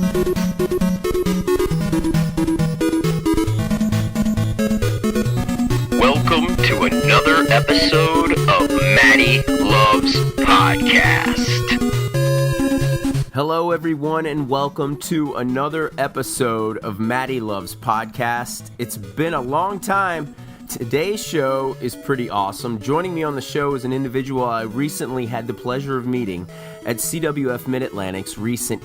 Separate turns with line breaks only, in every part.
Welcome to another episode of Matty Loves Podcast.
Hello, everyone, and welcome to another episode of Matty Loves Podcast. It's been a long time. Today's show is pretty awesome. Joining me on the show is an individual I recently had the pleasure of meeting at CWF Mid-Atlantic's recent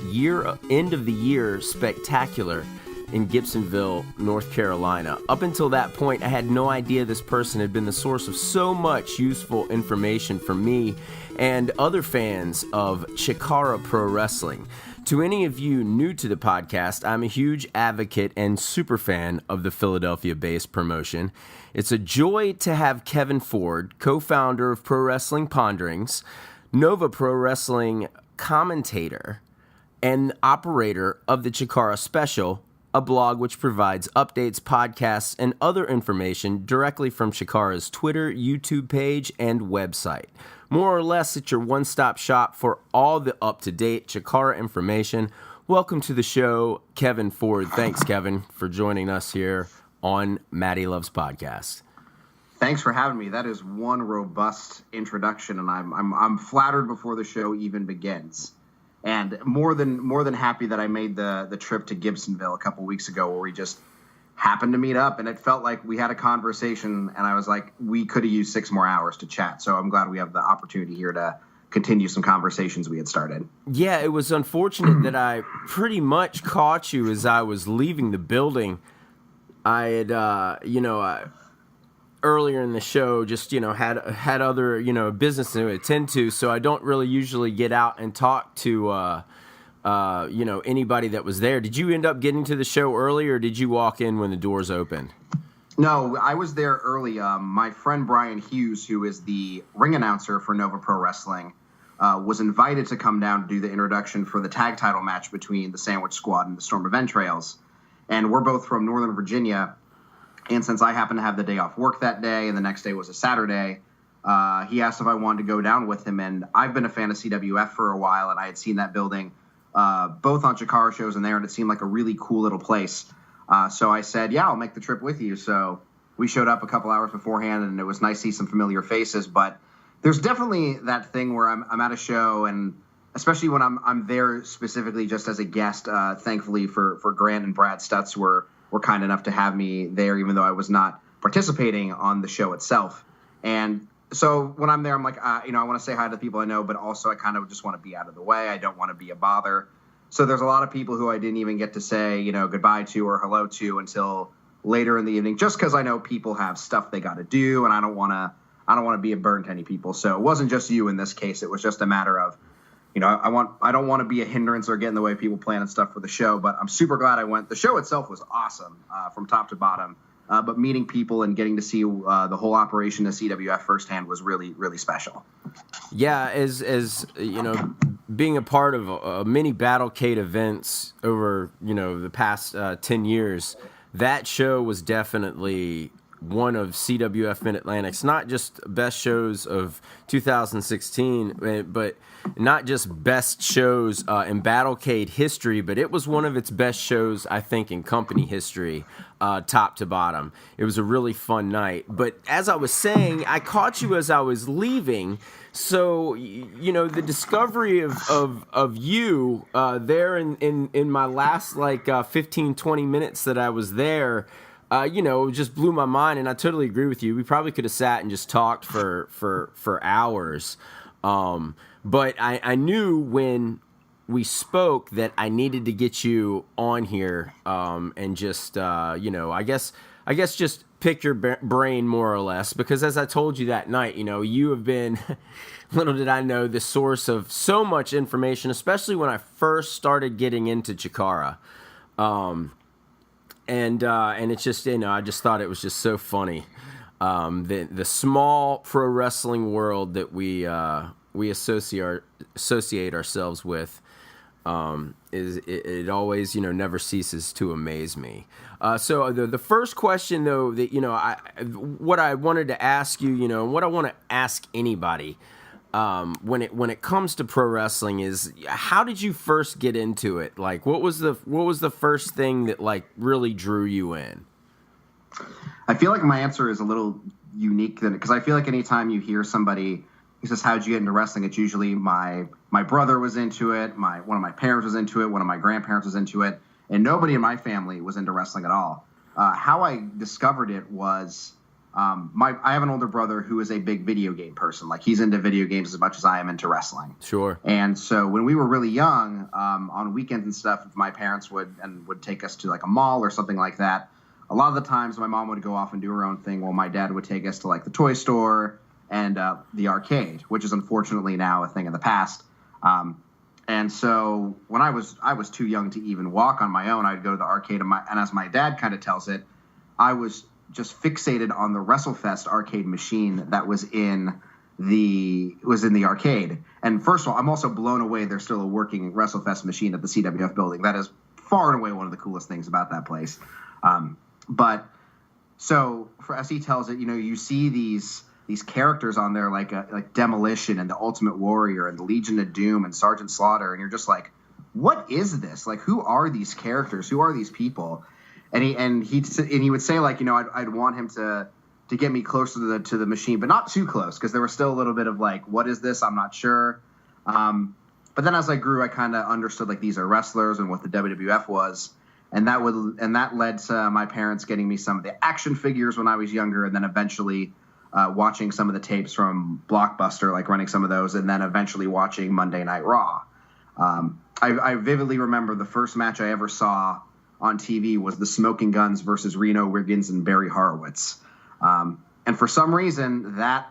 end of the year spectacular in Gibsonville, North Carolina. Up until that point, I had no idea this person had been the source of so much useful information for me and other fans of CHIKARA Pro Wrestling. To any of you new to the podcast, I'm a huge advocate and super fan of the Philadelphia-based promotion. It's a joy to have Kevin Ford, co-founder of Pro Wrestling Ponderings, Nova Pro Wrestling commentator, and operator of the CHIKARA Special, a blog which provides updates, podcasts, and other information directly from CHIKARA's Twitter, YouTube page, and website. More or less, it's your one-stop shop for all the up-to-date CHIKARA information. Welcome to the show, Kevin Ford. Thanks, Kevin, for joining us here on Matty Loves Podcast.
Thanks for having me. That is one robust introduction, and I'm flattered before the show even begins. And more than happy that I made the trip to Gibsonville a couple weeks ago, where we just happened to meet up, and it felt like we had a conversation, and I was like, we could have used 6 more hours to chat. So I'm glad we have the opportunity here to continue some conversations we had started. Yeah,
it was unfortunate that I pretty much caught you as I was leaving the building. I had, earlier in the show, just, had other, business to attend to, so I don't really usually get out and talk to, anybody that was there. Did you end up getting to the show early, or did you walk in when the doors opened?
No, I was there early. My friend Brian Hughes, who is the ring announcer for Nova Pro Wrestling, was invited to come down to do the introduction for the tag title match between the Sandwich Squad and the Storm of Entrails. And we're both from Northern Virginia. And since I happened to have the day off work that day, and the next day was a Saturday, he asked if I wanted to go down with him. And I've been a fan of CWF for a while, and I had seen that building both on CHIKARA shows and there, and it seemed like a really cool little place. So I said, yeah, I'll make the trip with you. So we showed up a couple hours beforehand, and it was nice to see some familiar faces. But there's definitely that thing where I'm at a show, and especially when I'm there specifically just as a guest, thankfully for Grant and Brad Stutz were kind enough to have me there, even though I was not participating on the show itself. And so when I'm there, I'm like, I want to say hi to the people I know, but also I kind of just want to be out of the way. I don't want to be a bother. So there's a lot of people who I didn't even get to say, goodbye to or hello to until later in the evening, just because I know people have stuff they got to do, and I don't want to be a burden to any people. So it wasn't just you in this case. It was just a matter of, I don't want to be a hindrance or get in the way of people planning stuff for the show, but I'm super glad I went. The show itself was awesome from top to bottom, but meeting people and getting to see the whole operation of CWF firsthand was really, really special.
Yeah, as being a part of many Battlecade events over, the past 10 years, that show was definitely one of CWF Mid-Atlantic's not just best shows of 2016, but not just best shows in Battlecade history, but it was one of its best shows, I think, in company history, top to bottom. It was a really fun night. But as I was saying, I caught you as I was leaving. So, the discovery of you there in my last 15, 20 minutes that I was there, it just blew my mind, and I totally agree with you. We probably could have sat and just talked for hours. But I knew when we spoke that I needed to get you on here and just, I guess just pick your brain more or less, because as I told you that night, you have been, little did I know, the source of so much information, especially when I first started getting into CHIKARA. And it's just, I just thought it was just so funny. The small pro wrestling world that we associate ourselves with, it always, never ceases to amaze me. So the first question, though, that, what I wanted to ask you, and what I want to ask anybody, when it comes to pro wrestling is how did you first get into it? Like, what was the first thing that like really drew you in?
I feel like my answer is a little unique because I feel like anytime you hear somebody who says, "How'd you get into wrestling?" it's usually my brother was into it, one of my parents was into it, one of my grandparents was into it, and nobody in my family was into wrestling at all. How I discovered it was I have an older brother who is a big video game person. Like, he's into video games as much as I am into wrestling.
Sure.
And so when we were really young, on weekends and stuff, if my parents would take us to like a mall or something like that, a lot of the times my mom would go off and do her own thing while my dad would take us to like the toy store and the arcade, which is unfortunately now a thing of the past. And so when I was too young to even walk on my own, I'd go to the arcade, and as my dad kind of tells it, I was just fixated on the WrestleFest arcade machine that was in the arcade. And first of all, I'm also blown away there's still a working WrestleFest machine at the CWF building. That is far and away one of the coolest things about that place. But so as he tells it, you see these characters on there like Demolition and the Ultimate Warrior and the Legion of Doom and Sergeant Slaughter, and you're just like, what is this? Like, who are these characters? Who are these people? And he would say, like, I'd want him to get me closer to the machine, but not too close, because there was still a little bit of like, what is this? I'm not sure. But then as I grew, I kind of understood like these are wrestlers and what the WWF was. And that led to my parents getting me some of the action figures when I was younger, and then eventually watching some of the tapes from Blockbuster, like renting some of those, and then eventually watching Monday Night Raw. I vividly remember the first match I ever saw on TV was the Smoking Guns versus Reno Riggins and Barry Horowitz. And for some reason, that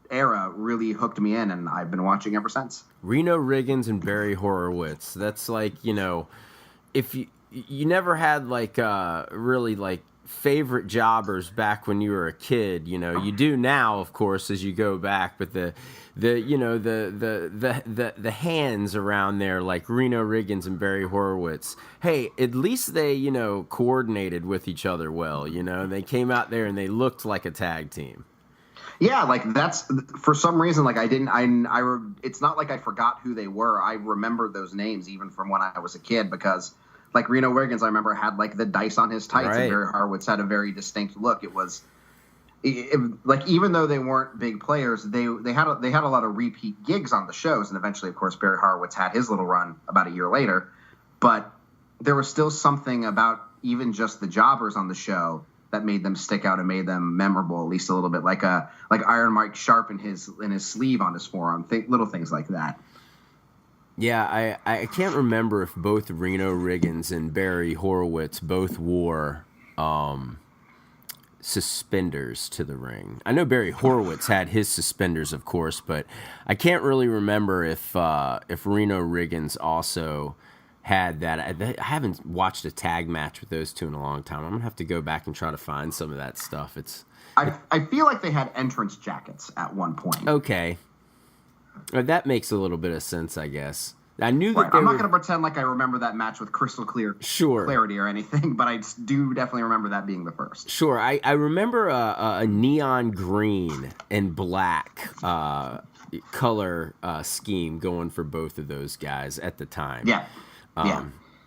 era really hooked me in, and I've been watching ever since.
Reno Riggins and Barry Horowitz. That's like, if you never had like really like favorite jobbers back when you were a kid, you do now, of course, as you go back, but the hands around there, like Reno Riggins and Barry Horowitz, hey, at least they coordinated with each other well. They came out there and they looked like a tag team.
Yeah, like that's for some reason, like it's not like I forgot who they were. I remembered those names even from when I was a kid, because like Reno Riggins, I remember had like the dice on his tights, right. And Barry Horowitz had a very distinct look. It was like, even though they weren't big players, they had a lot of repeat gigs on the shows, and eventually, of course, Barry Horowitz had his little run about a year later. But there was still something about even just the jobbers on the show that made them stick out and made them memorable, at least a little bit, like Iron Mike Sharp in his sleeve on his forearm, little things like that.
Yeah, I can't remember if both Reno Riggins and Barry Horowitz both wore suspenders to the ring. I know Barry Horowitz had his suspenders, of course, but I can't really remember if Reno Riggins also had that. I haven't watched a tag match with those two in a long time. I'm gonna have to go back and try to find some of that stuff.
I feel like they had entrance jackets at one point.
Okay. That makes a little bit of sense, I guess. I knew that. Right.
I'm not going to pretend like I remember that match with crystal clear clarity or anything, but I do definitely remember that being the first.
Sure. I remember a neon green and black color scheme going for both of those guys at the time.
Yeah.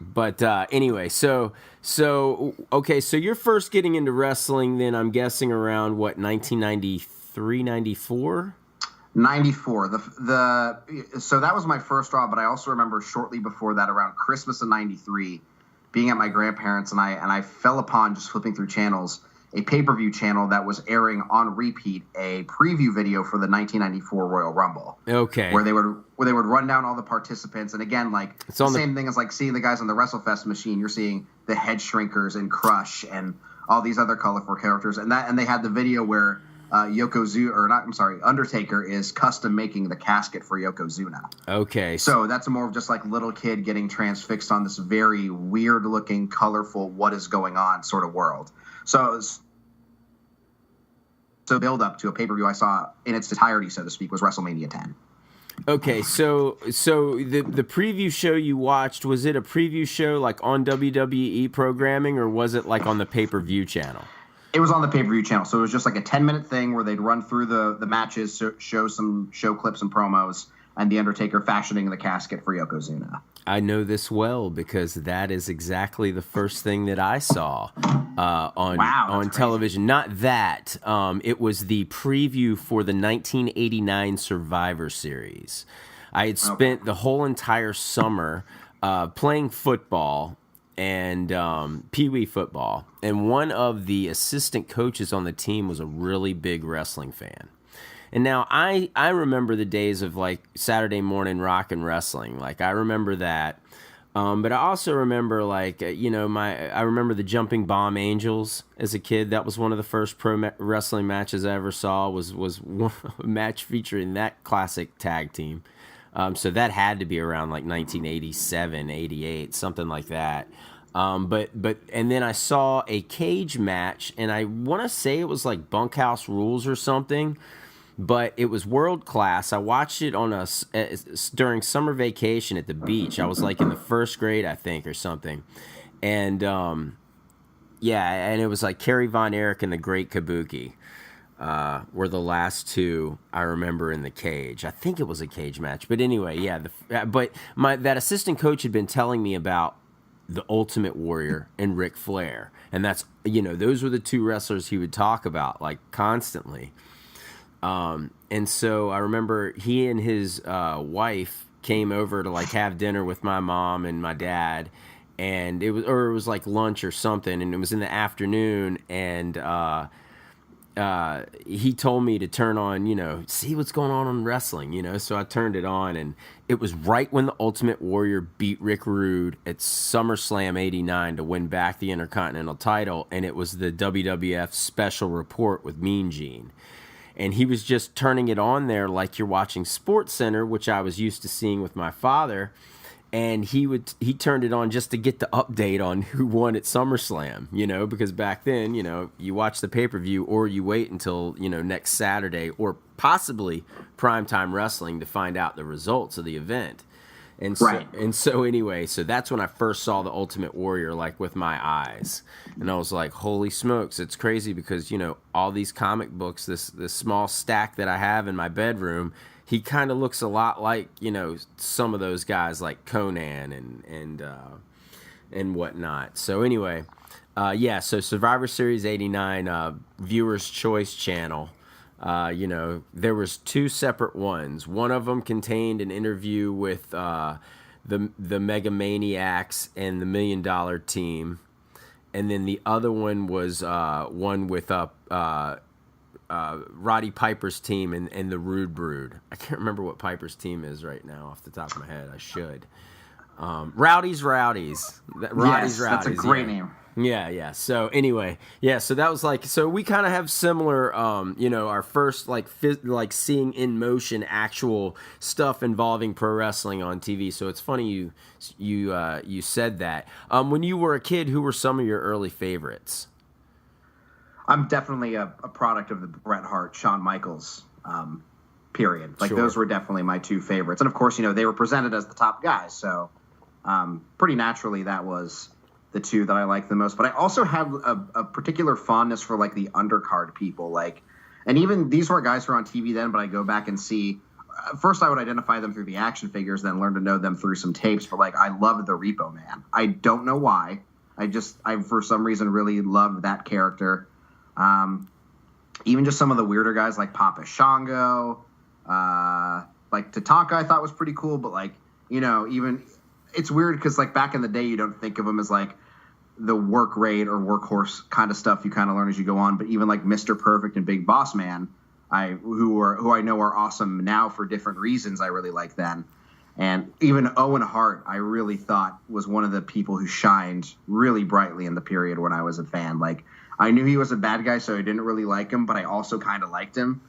But anyway, so okay, so you're first getting into wrestling then, I'm guessing around, what, 1993, 94?
94. So that was my first Raw, but I also remember shortly before that, around Christmas of 93, being at my grandparents', and I fell upon, just flipping through channels, a pay-per-view channel that was airing on repeat a preview video for the 1994 Royal Rumble.
Okay.
Where they would run down all the participants, and again, like it's the same thing as like seeing the guys on the WrestleFest machine. You're seeing the Head Shrinkers and Crush and all these other colorful characters, and they had the video where Undertaker is custom making the casket for Yokozuna.
Okay.
So that's more of just like little kid getting transfixed on this very weird looking, colorful, what is going on sort of world. So build up to a pay-per-view I saw in its entirety, so to speak, was WrestleMania 10.
Okay, so the preview show you watched, was it a preview show like on WWE programming, or was it like on the pay-per-view channel?
It was on the pay-per-view channel, so it was just like a 10-minute thing where they'd run through the matches, show some show clips and promos, and The Undertaker fashioning the casket for Yokozuna.
I know this well because that is exactly the first thing that I saw on television. Not that. It was the preview for the 1989 Survivor Series. I had spent the whole entire summer playing football and Pee-wee football. And one of the assistant coaches on the team was a really big wrestling fan. And now I remember the days of like Saturday morning rock and wrestling. Like I remember that. But I also remember like, I remember the Jumping Bomb Angels as a kid. That was one of the first pro wrestling matches I ever saw was a match featuring that classic tag team. So that had to be around like 1987, 88, something like that. But and then I saw a cage match, and I want to say it was like Bunkhouse Rules or something, but it was world class. I watched it during summer vacation at the beach. I was like in the first grade, I think, or something. And and it was like Kerry Von Erich and the Great Kabuki. Were the last two I remember in the cage. I think it was a cage match, but anyway, that assistant coach had been telling me about the Ultimate Warrior and Ric Flair, and that's those were the two wrestlers he would talk about like constantly. And so I remember he and his wife came over to like have dinner with my mom and my dad, and it was like lunch or something, and it was in the afternoon, and he told me to turn on, see what's going on wrestling, so I turned it on, and it was right when the Ultimate Warrior beat Rick Rude at SummerSlam 89 to win back the Intercontinental title, and it was the WWF Special Report with Mean Gene. And he was just turning it on there like you're watching SportsCenter, which I was used to seeing with my father. And he turned it on just to get the update on who won at SummerSlam, because back then, you watch the pay-per-view or you wait until, next Saturday or possibly Primetime Wrestling to find out the results of the event. And so anyway, so that's when I first saw the Ultimate Warrior, like with my eyes. And I was like, holy smokes, it's crazy because, all these comic books, this small stack that I have in my bedroom, he kind of looks a lot like, some of those guys like Conan and whatnot. So anyway, so Survivor Series 89, Viewer's Choice channel. There was two separate ones. One of them contained an interview with the Mega Maniacs and the $1 Million Team, and then the other one was one with Roddy Piper's team and the Rude Brood. I can't remember what Piper's team is right now off the top of my head. I should. Rowdy's Rowdies.
Rowdy's. That's a great name.
Yeah. So anyway, so that was like, so we kind of have similar, our first like seeing in motion actual stuff involving pro wrestling on TV. So it's funny you said that. When you were a kid, who were some of your early favorites?
I'm definitely a product of the Bret Hart, Shawn Michaels period. Like those were definitely my two favorites. And of course, they were presented as the top guys. So pretty naturally that was the two that I liked the most. But I also have a particular fondness for like the undercard people. And even these weren't guys who were on TV then, but I go back and see. First, I would identify them through the action figures, then learn to know them through some tapes. But I loved the Repo Man. I don't know why. I for some reason really loved that character. Even just some of the weirder guys like Papa Shango, like Tatanka I thought was pretty cool, but even it's weird because back in the day you don't think of them as the work rate or workhorse kind of stuff you kind of learn as you go on, but even like Mr. Perfect and Big Boss Man, who I know are awesome now for different reasons, I really like then. And even Owen Hart, I really thought was one of the people who shined really brightly in the period when I was a fan. I knew he was a bad guy, so I didn't really like him, but I also kind of liked him.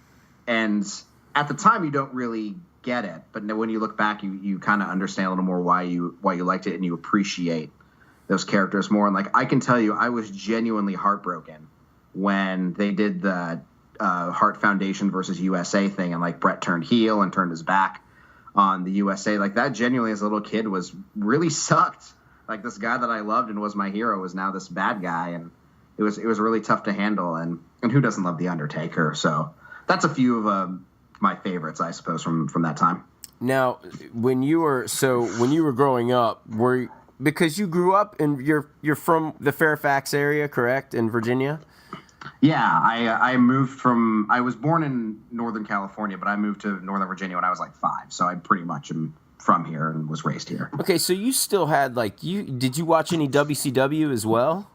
And at the time, you don't really get it. But when you look back, you kind of understand a little more why you liked it, and you appreciate those characters more. And I can tell you, I was genuinely heartbroken when they did the Hart Foundation versus USA thing, and Bret turned heel and turned his back on the USA. That genuinely, as a little kid, was really sucked. This guy that I loved and was my hero was now this bad guy, and it was really tough to handle. And who doesn't love The Undertaker? So that's a few of my favorites, I suppose, from that time.
Now, when you were growing up, because you grew up you're from the Fairfax area, correct, in Virginia?
Yeah, I was born in Northern California, but I moved to Northern Virginia when I was like 5, so I pretty much am from here and was raised here.
Okay, so you still had did you watch any WCW as well?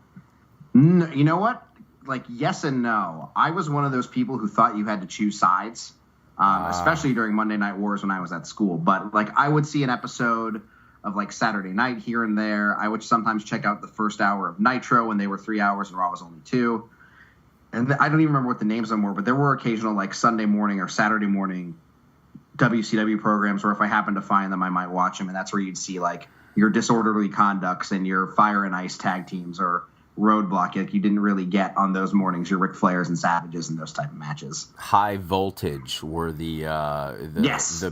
No, you know what? Like, yes and no. I was one of those people who thought you had to choose sides, especially during Monday Night Wars when I was at school. But like, I would see an episode of like Saturday Night here and there. I would sometimes check out the first hour of Nitro when they were 3 hours and Raw was only 2. And I don't even remember what the names of them were, but there were occasional like Sunday morning or Saturday morning WCW programs where if I happened to find them, I might watch them. And that's where you'd see like your Disorderly Conducts and your Fire and Ice tag teams or Roadblock. Like you didn't really get on those mornings your Ric Flairs and Savages and those type of matches.
High Voltage were the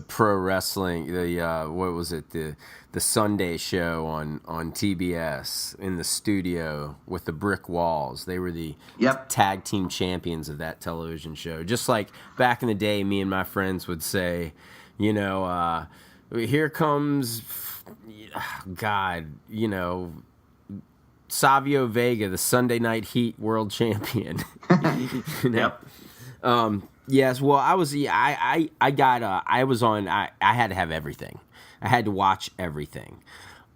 pro wrestling, what was it, the Sunday show on TBS in the studio with the brick walls. They were the tag team champions of that television show. Just like back in the day, me and my friends would say, here comes, God, Savio Vega, the Sunday Night Heat world champion. Yes. Well, I had to have everything. I had to watch everything.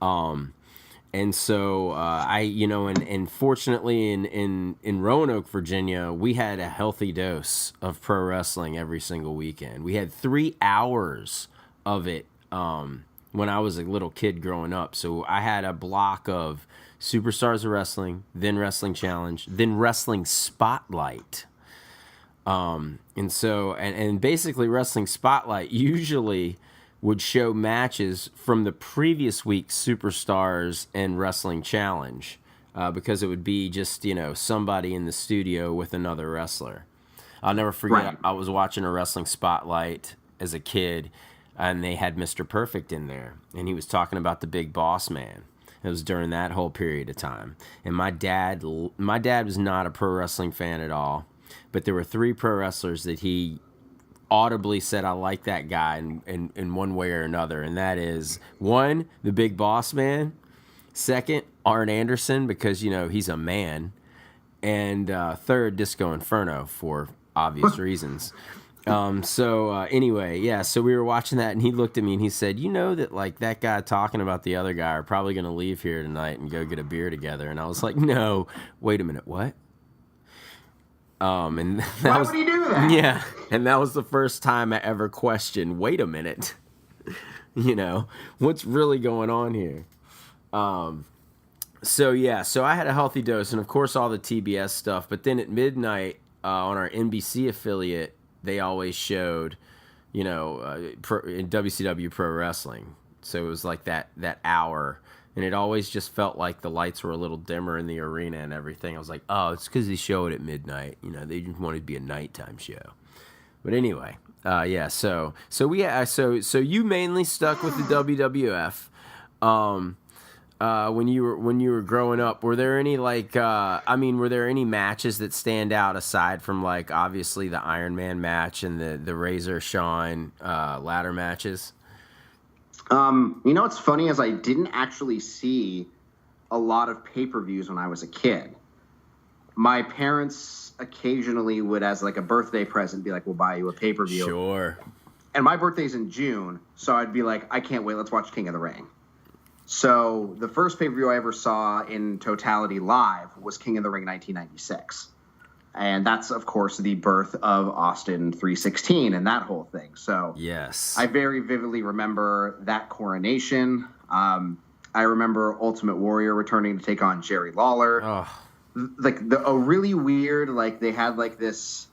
And so and fortunately in Roanoke, Virginia, we had a healthy dose of pro wrestling every single weekend. We had 3 hours of it when I was a little kid growing up. So I had a block of Superstars of Wrestling, then Wrestling Challenge, then Wrestling Spotlight. And basically Wrestling Spotlight usually would show matches from the previous week's Superstars and Wrestling Challenge because it would be just, somebody in the studio with another wrestler. I'll never forget, right. I was watching a Wrestling Spotlight as a kid, and they had Mr. Perfect in there, and he was talking about the Big Boss Man. It was during that whole period of time. And my dad was not a pro wrestling fan at all, but there were 3 pro wrestlers that he audibly said, I like that guy in one way or another. And that is, 1, the Big Boss Man. 2nd, Arn Anderson, because, he's a man. And 3rd, Disco Inferno, for obvious reasons. Anyway, so we were watching that, and he looked at me and he said, that like that guy talking about the other guy are probably going to leave here tonight and go get a beer together. And I was like, no, wait a minute, what? And
why would he do that?
Yeah, and that was the first time I ever questioned, wait a minute, what's really going on here? So I had a healthy dose, and of course all the TBS stuff, but then at midnight on our NBC affiliate, they always showed, in WCW Pro Wrestling. So it was like that hour, and it always just felt like the lights were a little dimmer in the arena and everything. I was like, oh, it's because they show it at midnight. They just wanted to be a nighttime show. But anyway, So you mainly stuck with the WWF. When you were growing up, were there any were there any matches that stand out aside from like obviously the Iron Man match and the Razor Shawn ladder matches?
What's funny is I didn't actually see a lot of pay-per-views when I was a kid. My parents occasionally would, as like a birthday present, be like, we'll buy you a pay-per-view.
Sure.
And my birthday's in June, so I'd be like, I can't wait, let's watch King of the Ring. So the first pay-per-view I ever saw in totality live was King of the Ring 1996. And that's, of course, the birth of Austin 316 and that whole thing. So
yes,
I very vividly remember that coronation. I remember Ultimate Warrior returning to take on Jerry Lawler.
Oh.
Like a really weird, like they had like this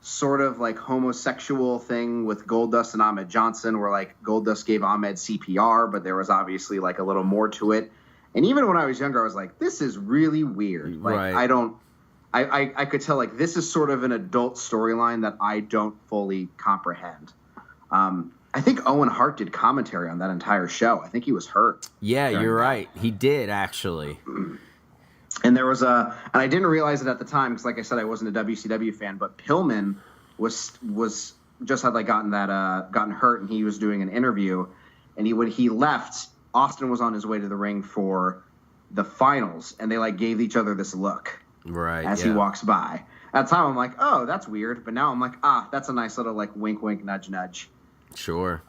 sort of like homosexual thing with Goldust and Ahmed Johnson, where like Goldust gave Ahmed CPR, but there was obviously like a little more to it. And even when I was younger, I was like, this is really weird. Like right. I could tell like this is sort of an adult storyline that I don't fully comprehend. I think Owen Hart did commentary on that entire show. I think he was hurt.
Yeah, you're right. He did actually.
And there was and I didn't realize it at the time because, like I said, I wasn't a WCW fan. But Pillman was just had like gotten hurt, and he was doing an interview. And when he left, Austin was on his way to the ring for the finals, and they like gave each other this look as he walks by. At the time, I'm like, oh, that's weird. But now I'm like, that's a nice little like wink, wink, nudge, nudge.
Sure.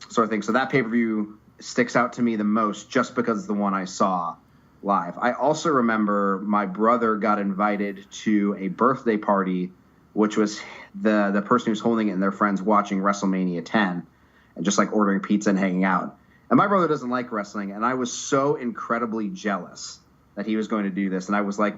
Sort of thing. So that pay-per-view sticks out to me the most just because it's the one I saw live. I also remember my brother got invited to a birthday party, which was the person who's holding it and their friends watching WrestleMania 10 and just like ordering pizza and hanging out. And my brother doesn't like wrestling, and I was so incredibly jealous that he was going to do this. And I was like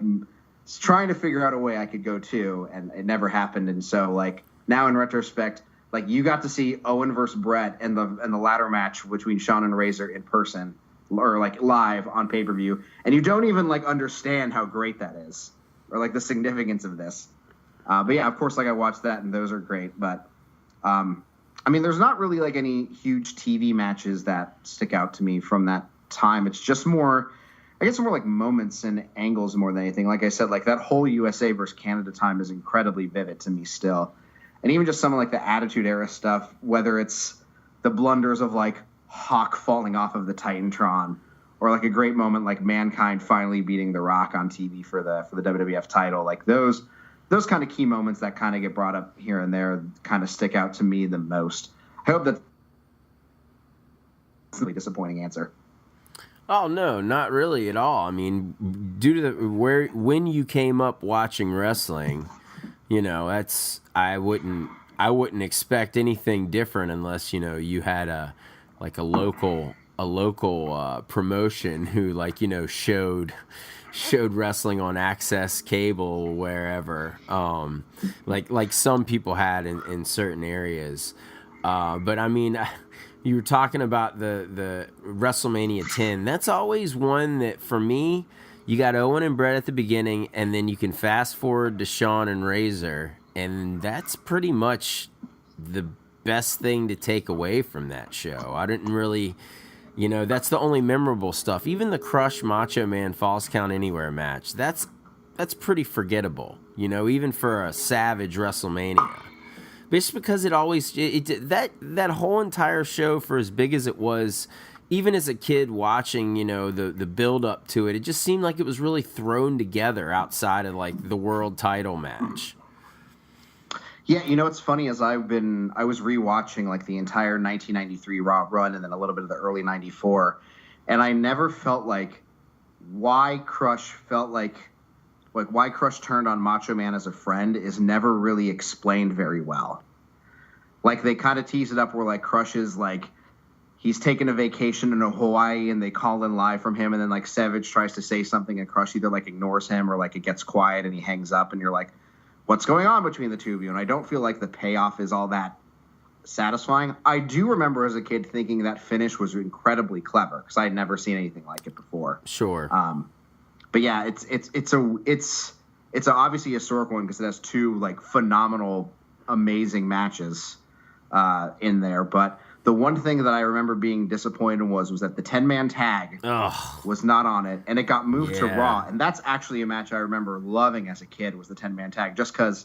trying to figure out a way I could go too, and it never happened. And so like now in retrospect, like you got to see Owen versus Brett and the ladder match between Shawn and Razor in person or like live on pay-per-view, and you don't even like understand how great that is or like the significance of this. But yeah, of course, like I watched that and those are great. But I mean, there's not really like any huge TV matches that stick out to me from that time. It's just more, I guess, more like moments and angles more than anything. Like I said, like that whole USA versus Canada time is incredibly vivid to me still. And even just some of like the Attitude Era stuff, whether it's the blunders of like Hawk falling off of the Titantron, or like a great moment like Mankind finally beating The Rock on TV for the WWF title, like those kind of key moments that kind of get brought up here and there kind of stick out to me the most. I hope that's a really disappointing answer.
Oh no, not really at all. I mean, due to when you came up watching wrestling, you know, I wouldn't expect anything different unless, you know, you had a local promotion who, like, you know, showed wrestling on Access Cable or wherever, like some people had in certain areas. But I mean, you were talking about the WrestleMania 10. That's always one that, for me, you got Owen and Brett at the beginning, and then you can fast forward to Shawn and Razor, and that's pretty much the best thing to take away from that show. I didn't really, you know, that's the only memorable stuff. Even the Crush Macho Man Falls Count Anywhere match, that's pretty forgettable, you know, even for a Savage WrestleMania. But it's because that whole entire show, for as big as it was, even as a kid watching, you know, the build up to it, it just seemed like it was really thrown together outside of like the world title match.
Yeah, you know what's funny is I was rewatching like the entire 1993 Raw run and then a little bit of the early 94, and I never felt like why Crush turned on Macho Man as a friend is never really explained very well. Like they kind of tease it up where like Crush is like he's taking a vacation in Hawaii and they call in live from him, and then like Savage tries to say something and Crush either like ignores him or like it gets quiet and he hangs up, and you're like, what's going on between the two of you? And I don't feel like the payoff is all that satisfying. I do remember as a kid thinking that finish was incredibly clever because I had never seen anything like it before.
Sure.
But yeah, it's obviously a historic one because it has two like phenomenal, amazing matches in there. But the one thing that I remember being disappointed was that the 10-man tag was not on it, and it got moved to Raw. And that's actually a match I remember loving as a kid, was the 10-man tag, just because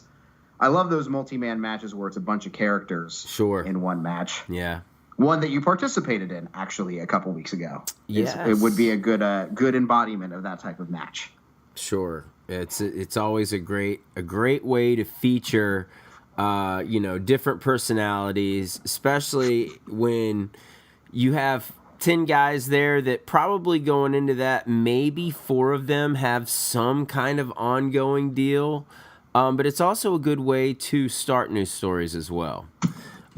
I love those multi-man matches where it's a bunch of characters in one match.
Yeah.
One that you participated in, actually, a couple weeks ago.
Yes.
It would be a good embodiment of that type of match.
Sure. It's always a great way to feature you know, different personalities, especially when you have 10 guys there that probably going into that, maybe 4 of them have some kind of ongoing deal. But it's also a good way to start new stories as well.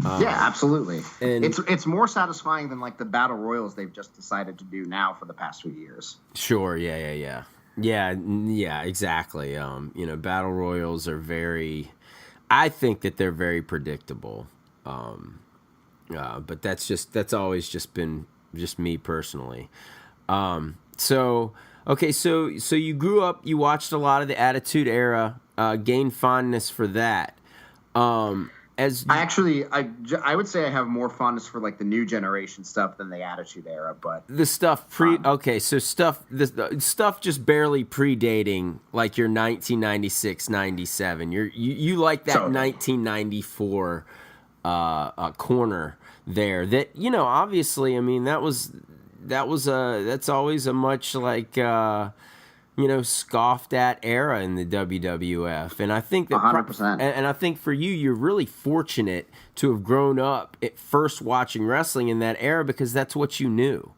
Yeah, absolutely.
And
it's more satisfying than like the battle royals they've just decided to do now for the past few years.
Sure. Yeah, exactly. You know, battle royals are I think that they're very predictable. But that's always just been just me personally. So you grew up, you watched a lot of the Attitude Era, gained fondness for that.
I would say I have more fondness for like the new generation stuff than the Attitude Era, but
the stuff the stuff just barely predating like your 1996, 97. You like that 1994 corner there. That obviously, I mean that's always a much like scoffed at era in the WWF. And I think that
100%.
And I think for you, you're really fortunate to have grown up at first watching wrestling in that era because that's what you knew.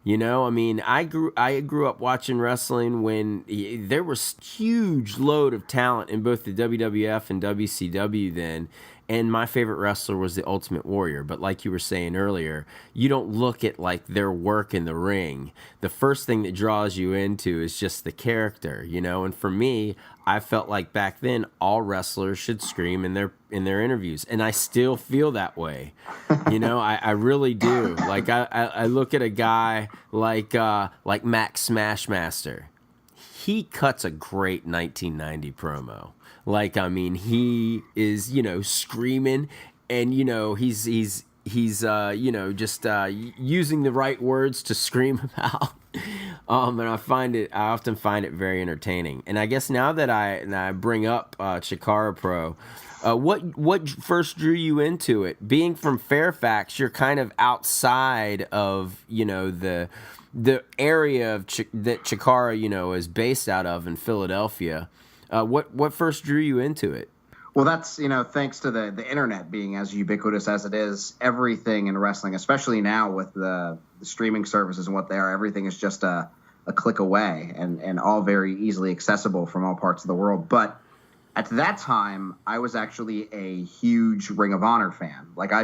I mean, I grew up watching wrestling when there was huge load of talent in both the WWF and WCW then. And my favorite wrestler was the Ultimate Warrior. But like you were saying earlier, you don't look at like their work in the ring. The first thing that draws you into is just the character, And for me, I felt like back then all wrestlers should scream in their interviews, and I still feel that way. I really do. Like I look at a guy like Max Smashmaster. He cuts a great 1990 promo. Like, I mean, he is, screaming and, he's just using the right words to scream about. And I often find it very entertaining. And I guess now that I bring up CHIKARA Pro, what first drew you into it? Being from Fairfax, you're kind of outside of, the area of that CHIKARA, is based out of in Philadelphia. What first drew you into it?
Well, that's, thanks to the internet being as ubiquitous as it is, everything in wrestling, especially now with the streaming services and what they are, everything is just a click away and all very easily accessible from all parts of the world. But at that time, I was actually a huge Ring of Honor fan. Like I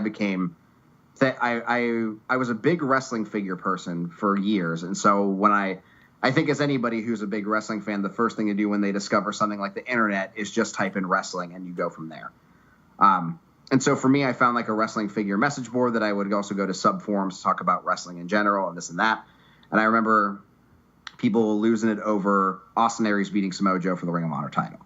was a big wrestling figure person for years. And so when I think as anybody who's a big wrestling fan, the first thing to do when they discover something like the internet is just type in wrestling and you go from there. And so for me, I found like a wrestling figure message board that I would also go to sub forums to talk about wrestling in general and this and that. And I remember people losing it over Austin Aries beating Samoa Joe for the Ring of Honor title.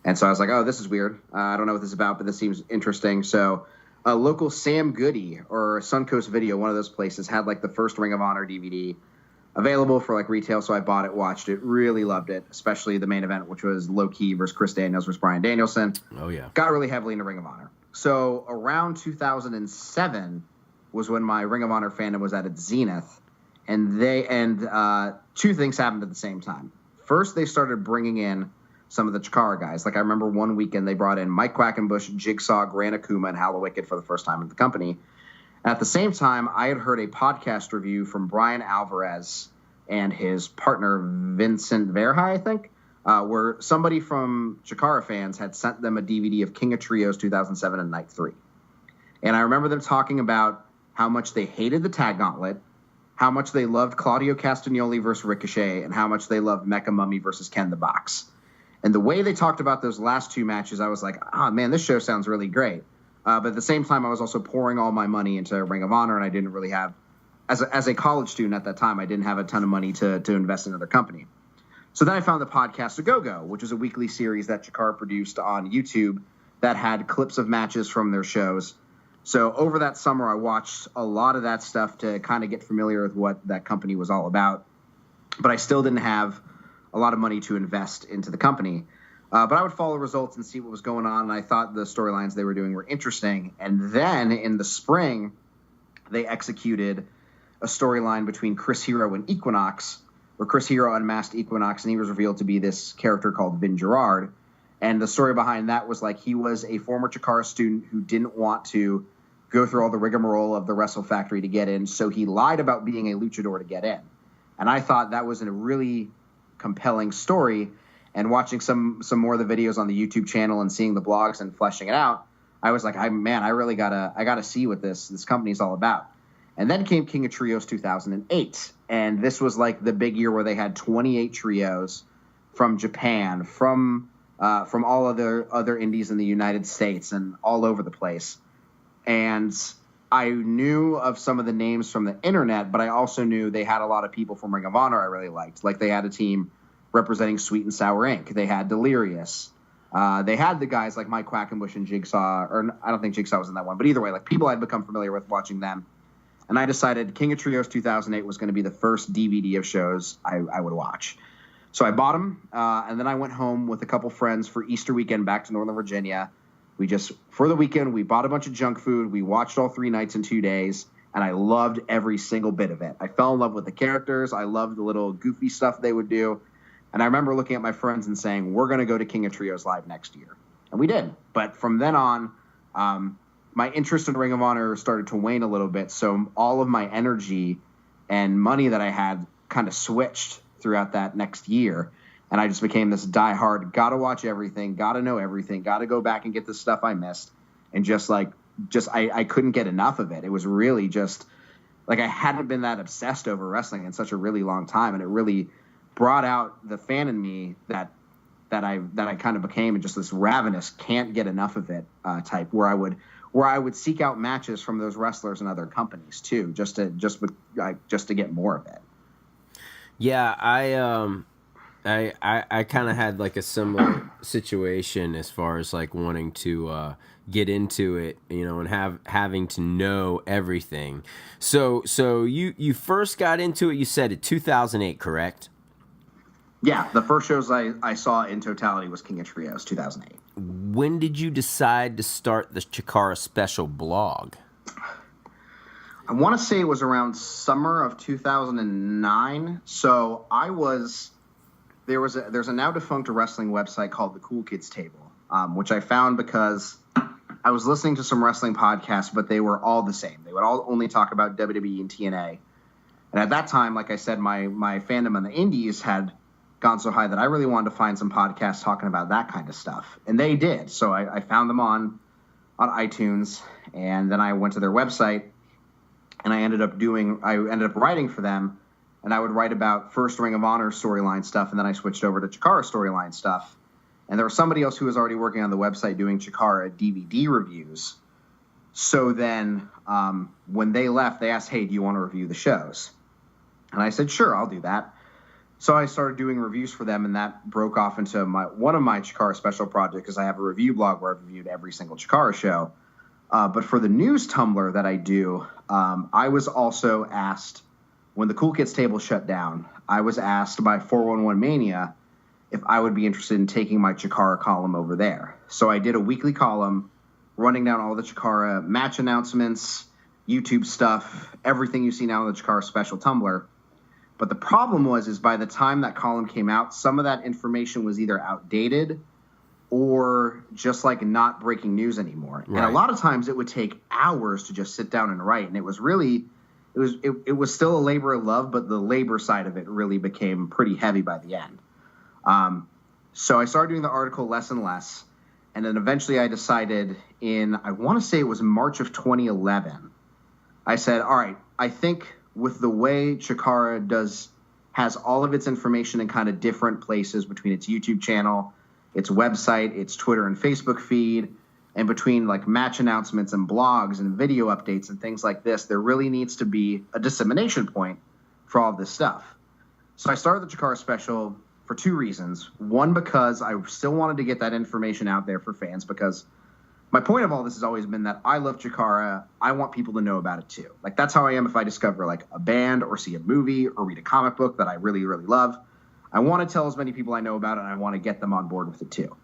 And so I was like, oh, this is weird. I don't know what this is about, but this seems interesting. So a local Sam Goody or Suncoast Video, one of those places, had like the first Ring of Honor DVD available for like retail, so I bought it, watched it, really loved it, especially the main event, which was Low Key versus Chris Daniels versus Bryan Danielson.
Oh yeah,
got really heavily into Ring of Honor. So around 2007 was when my Ring of Honor fandom was at its zenith, and two things happened at the same time. First, they started bringing in some of the CHIKARA guys. Like I remember one weekend they brought in Mike Quackenbush, Jigsaw, Gran Akuma, and Hallowicked for the first time in the company. At the same time, I had heard a podcast review from Brian Alvarez and his partner, Vincent Verhey, I think, where somebody from CHIKARA fans had sent them a DVD of King of Trios 2007 and Night 3. And I remember them talking about how much they hated the tag gauntlet, how much they loved Claudio Castagnoli versus Ricochet, and how much they loved Mecha Mummy versus Ken the Box. And the way they talked about those last two matches, I was like, man, this show sounds really great. But at the same time, I was also pouring all my money into Ring of Honor, and I didn't really have, as a college student at that time, I didn't have a ton of money to invest in another company. So then I found the podcast A Go-Go, which was a weekly series that CHIKARA produced on YouTube that had clips of matches from their shows. So over that summer, I watched a lot of that stuff to kind of get familiar with what that company was all about. But I still didn't have a lot of money to invest into the company. But I would follow results and see what was going on, and I thought the storylines they were doing were interesting. And then in the spring, they executed a storyline between Chris Hero and Equinox, where Chris Hero unmasked Equinox, and he was revealed to be this character called Vin Gerard. And the story behind that was like he was a former CHIKARA student who didn't want to go through all the rigmarole of the Wrestle Factory to get in, so he lied about being a luchador to get in. And I thought that was a really compelling story. And watching some more of the videos on the YouTube channel and seeing the blogs and fleshing it out, I was like, I really gotta see what this company's all about. And then came King of Trios 2008, and this was like the big year where they had 28 trios from Japan, from all other indies in the United States and all over the place. And I knew of some of the names from the internet, but I also knew they had a lot of people from Ring of Honor I really liked. Like they had a team representing Sweet and Sour Inc. They had Delirious. They had the guys like Mike Quackenbush and Jigsaw, or I don't think Jigsaw was in that one, but either way, like people I'd become familiar with watching them. And I decided King of Trios 2008 was going to be the first DVD of shows I would watch. So I bought them, and then I went home with a couple friends for Easter weekend back to Northern Virginia. For the weekend, we bought a bunch of junk food. We watched all 3 nights in 2 days, and I loved every single bit of it. I fell in love with the characters. I loved the little goofy stuff they would do. And I remember looking at my friends and saying, we're going to go to King of Trios Live next year. And we did. But from then on, my interest in Ring of Honor started to wane a little bit. So all of my energy and money that I had kind of switched throughout that next year. And I just became this diehard, got to watch everything, got to know everything, got to go back and get the stuff I missed. And I couldn't get enough of it. It was really just like I hadn't been that obsessed over wrestling in such a really long time. And it really brought out the fan in me that I kind of became just this ravenous, can't get enough of it type, where I would seek out matches from those wrestlers and other companies too, just to get more of it.
Yeah, I kind of had like a similar situation as far as like wanting to get into it, and having to know everything. So you first got into it, you said in 2008, correct?
Yeah, the first shows I saw in totality was King of Trios 2008.
When did you decide to start the CHIKARA Special blog?
I want to say it was around summer of 2009. So there's a now defunct wrestling website called the Cool Kids Table, which I found because I was listening to some wrestling podcasts, but they were all the same. They would all only talk about WWE and TNA. And at that time, like I said, my fandom on the indies had gone so high that I really wanted to find some podcasts talking about that kind of stuff. And they did. So I found them on iTunes, and then I went to their website, and I ended up writing for them, and I would write about first Ring of Honor storyline stuff, and then I switched over to CHIKARA storyline stuff. And there was somebody else who was already working on the website doing CHIKARA DVD reviews. So then when they left, they asked, hey, do you want to review the shows? And I said, sure, I'll do that. So I started doing reviews for them, and that broke off into one of my CHIKARA Special projects, because I have a review blog where I've reviewed every single CHIKARA show. But for the news Tumblr that I do, I was also asked, when the Cool Kids Table shut down, I was asked by 411 Mania if I would be interested in taking my CHIKARA column over there. So I did a weekly column running down all the CHIKARA match announcements, YouTube stuff, everything you see now on the CHIKARA Special Tumblr. But the problem is by the time that column came out, some of that information was either outdated or just like not breaking news anymore. Right. And a lot of times it would take hours to just sit down and write. And it was still a labor of love, but the labor side of it really became pretty heavy by the end. So I started doing the article less and less. And then eventually I decided I want to say it was March of 2011, I said, all right, I think with the way CHIKARA has all of its information in kind of different places between its YouTube channel, its website, its Twitter and Facebook feed, and between like match announcements and blogs and video updates and things like this, there really needs to be a dissemination point for all of this stuff. So I started the CHIKARA Special for 2 reasons. One, because I still wanted to get that information out there for fans, because my point of all this has always been that I love CHIKARA. I want people to know about it too. Like that's how I am if I discover like a band or see a movie or read a comic book that I really, really love. I want to tell as many people I know about it, and I want to get them on board with it too.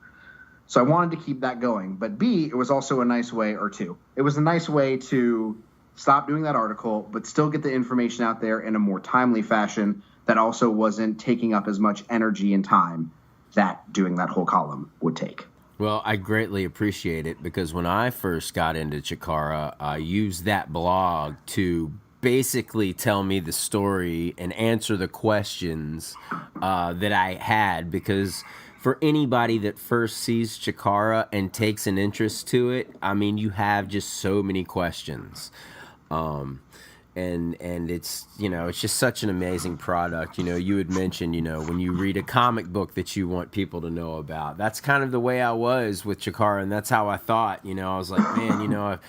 So I wanted to keep that going. But B, it was also a nice way, it was a nice way to stop doing that article, but still get the information out there in a more timely fashion that also wasn't taking up as much energy and time that doing that whole column would take.
Well, I greatly appreciate it, because when I first got into CHIKARA, I used that blog to basically tell me the story and answer the questions that I had, because for anybody that first sees CHIKARA and takes an interest to it, I mean, you have just so many questions. And it's, it's just such an amazing product. You had mentioned, when you read a comic book that you want people to know about. That's kind of the way I was with CHIKARA, and that's how I thought. I was like, man,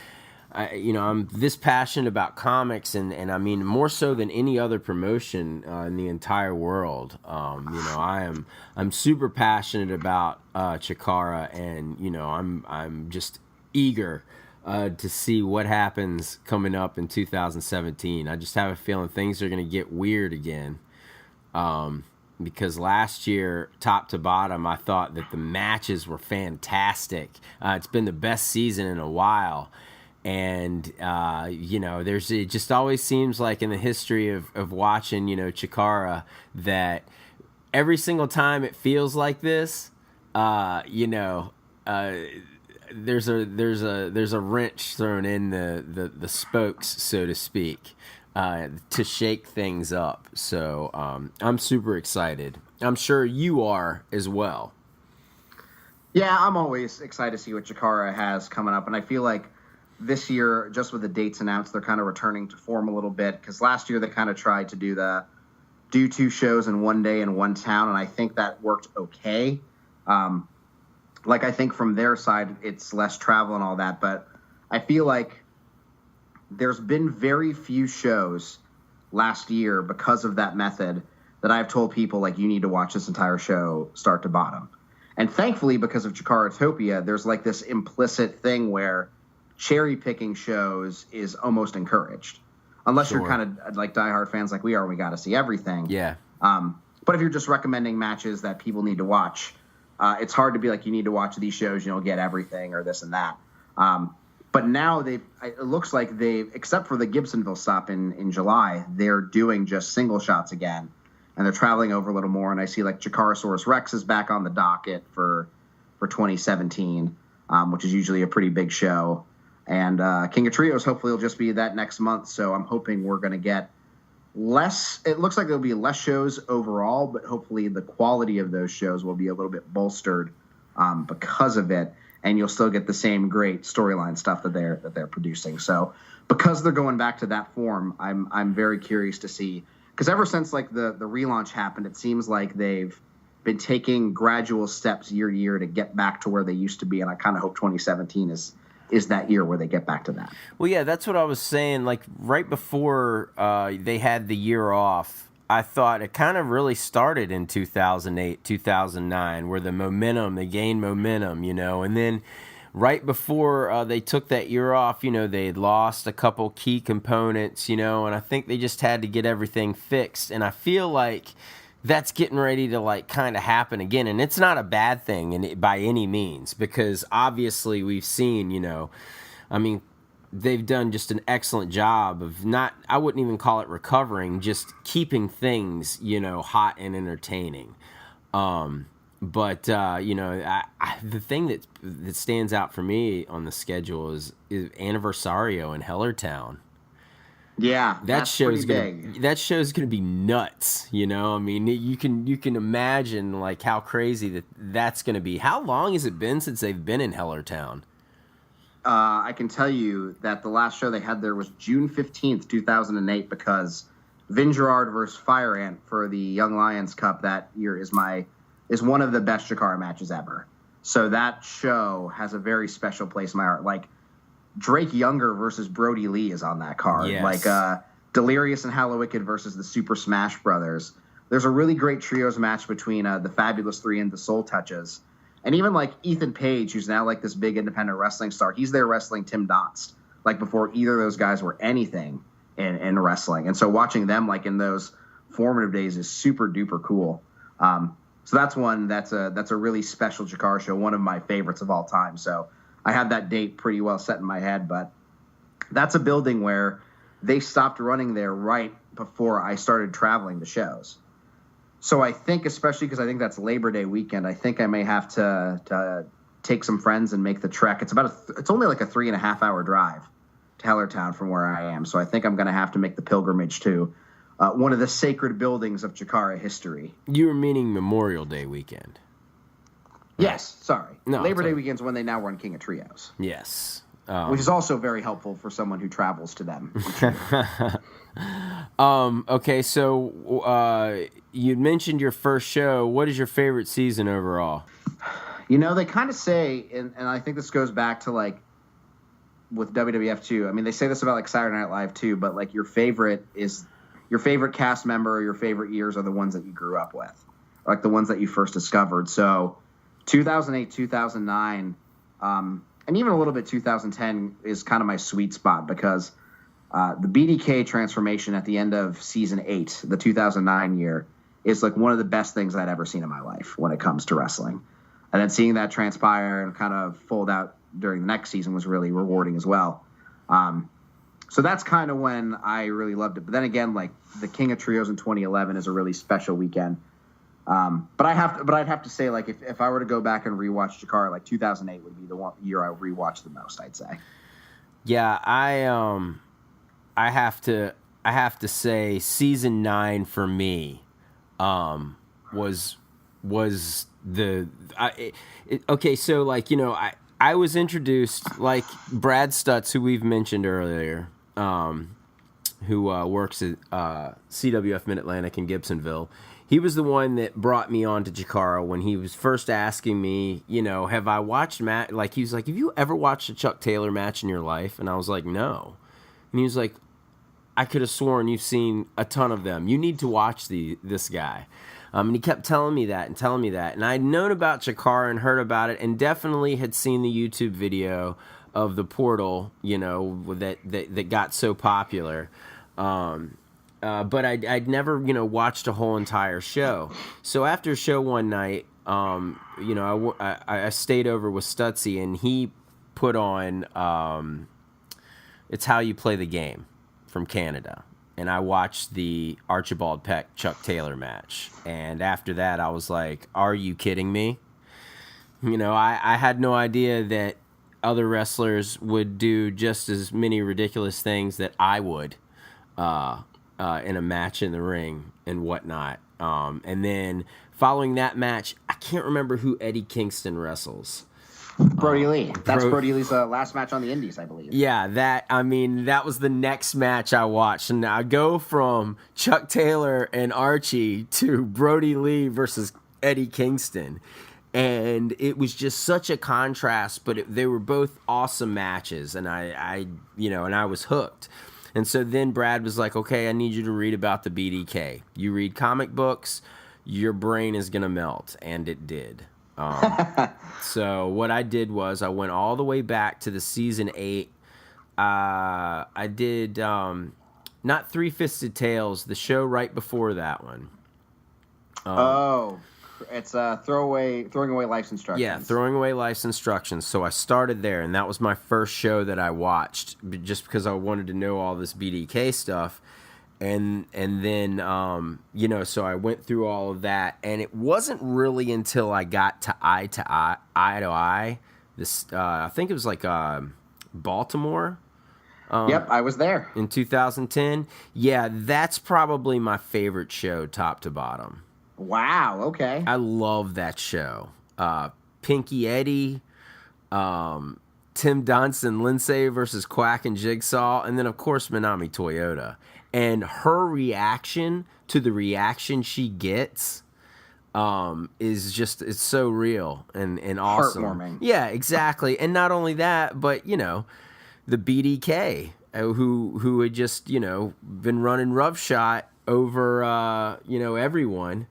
I'm this passionate about comics, and I mean more so than any other promotion in the entire world. I'm super passionate about CHIKARA, and I'm just eager to see what happens coming up in 2017. I just have a feeling things are going to get weird again. Because last year, top to bottom, I thought that the matches were fantastic. It's been the best season in a while. And, it just always seems like in the history of watching, CHIKARA, that every single time it feels like this, there's a wrench thrown in the spokes, so to speak. To shake things up. So I'm super excited. I'm sure you are as well.
Yeah, I'm always excited to see what CHIKARA has coming up. And I feel like this year, just with the dates announced, they're kind of returning to form a little bit. Because last year they kind of tried to do 2 shows in one day in one town. And I think that worked okay. I think from their side, it's less travel and all that. But I feel like there's been very few shows last year because of that method that I've told people, you need to watch this entire show start to bottom. And thankfully, because of Chikaratopia, there's this implicit thing where cherry picking shows is almost encouraged. Unless
Sure.
you're kind of like diehard fans like we are, and we got to see everything.
Yeah.
But if you're just recommending matches that people need to watch, it's hard to be you need to watch these shows, get everything or this and that. But now it looks like except for the Gibsonville stop in July, they're doing just single shots again, and they're traveling over a little more. And I see Chikarasaurus Rex is back on the docket for 2017, which is usually a pretty big show. And King of Trios hopefully will just be that next month. So I'm hoping we're going to get less. It looks like there'll be less shows overall, but hopefully the quality of those shows will be a little bit bolstered because of it. And you'll still get the same great storyline stuff that they're producing. So, because they're going back to that form, I'm very curious to see. Because ever since the relaunch happened, it seems like they've been taking gradual steps year to year to get back to where they used to be. And I kind of hope 2017 is that year where they get back to that.
Well, yeah, that's what I was saying. Right before they had the year off, I thought it kind of really started in 2008, 2009, where they gained momentum, and then right before they took that year off, they had lost a couple key components, and I think they just had to get everything fixed. And I feel like that's getting ready to kind of happen again. And it's not a bad thing by any means, because obviously we've seen, they've done just an excellent job of I wouldn't even call it recovering, just keeping things, hot and entertaining. But the thing that stands out for me on the schedule is Anniversario in Hellertown.
Yeah, that's pretty big.
That show's gonna be nuts. You can imagine how crazy that's gonna be. How long has it been since they've been in Hellertown?
I can tell you that the last show they had there was June 15th, 2008, because Vin Gerard versus Fire Ant for the Young Lions Cup that year is one of the best CHIKARA matches ever. So that show has a very special place in my heart. Drake Younger versus Brody Lee is on that card.
Yes.
Delirious and Hallowicked versus the Super Smash Brothers. There's a really great trios match between the Fabulous Three and the Soul Touches. And even Ethan Page, who's now this big independent wrestling star, he's there wrestling Tim Donst, before either of those guys were anything in wrestling. And so watching them in those formative days is super duper cool. So that's a really special CHIKARA show, one of my favorites of all time. So I have that date pretty well set in my head, but that's a building where they stopped running there right before I started traveling to shows. So I think, especially because I think that's Labor Day weekend, I think I may have to take some friends and make the trek. It's it's only a 3.5 hour drive to Hellertown from where I am. So I think I'm going to have to make the pilgrimage to one of the sacred buildings of CHIKARA history.
You were meaning Memorial Day weekend.
Yes, sorry.
No,
Labor Day weekend's when they now run King of Trios.
Yes.
Which is also very helpful for someone who travels to them.
Okay, so you'd mentioned your first show. What is your favorite season overall?
They kind of say, and I think this goes back to with WWF too. I mean, they say this about like Saturday Night Live too, but like your favorite cast member or your favorite years are the ones that you grew up with, like the ones that you first discovered. So 2008, 2009, and even a little bit 2010 is kind of my sweet spot because the BDK transformation at the end of season 8, the 2009 year, is like one of the best things I'd ever seen in my life when it comes to wrestling. And then seeing that transpire and kind of fold out during the next season was really rewarding as well. So that's kind of when I really loved it. But then again, like the King of Trios in 2011 is a really special weekend. But I'd have to say, like, if I were to go back and rewatch Chikara, like 2008 would be the year I rewatched the most, I'd say.
Yeah, I have to say season 9 for me was okay. So like, you know, I was introduced, like Brad Stutz, who we've mentioned earlier, who works at CWF Mid-Atlantic in Gibsonville. He was the one that brought me on to Chikara when he was first asking me, you know, have I watched like, he was like, have you ever watched a Chuck Taylor match in your life? And I was like, no. And he was like, I could have sworn you've seen a ton of them. You need to watch this guy. And he kept telling me that. And I'd known about Chikara and heard about it and definitely had seen the YouTube video of the portal, you know, that got so popular. But I'd never, you know, watched a whole entire show. So after show one night, you know, I stayed over with Stutzy, and he put on It's How You Play the Game from Canada. And I watched the Archibald Peck Chuck Taylor match. And after that, I was like, are you kidding me? You know, I had no idea that other wrestlers would do just as many ridiculous things that I would in a match in the ring and whatnot. And then following that match, I can't remember who Eddie Kingston wrestles.
Brody Lee. That's Brody Lee's last match on the Indies, I believe.
Yeah, that was the next match I watched. And I go from Chuck Taylor and Archie to Brody Lee versus Eddie Kingston. And it was just such a contrast, but they were both awesome matches. And I was hooked. And so then Brad was like, okay, I need you to read about the BDK. You read comic books, your brain is going to melt. And it did. So what I did was I went all the way back to the season 8. I did not Three Fisted Tales, the show right before that one.
It's throwing away life's instructions.
Yeah, throwing away life's instructions. So I started there, and that was my first show that I watched, just because I wanted to know all this BDK stuff. And then, you know, so I went through all of that, and it wasn't really until I got to Eye to Eye, this, I think it was like Baltimore.
Yep, I was there.
In 2010. Yeah, that's probably my favorite show, top to bottom.
Wow, okay.
I love that show. Pinky Eddie, Tim Donson, Lindsay versus Quack and Jigsaw, and then, of course, Manami Toyota. And her reaction to the reaction she gets is just, it's so real and awesome.
Heartwarming.
Yeah, exactly. And not only that, but, you know, the BDK, who had just, you know, been running roughshod over, you know, everyone,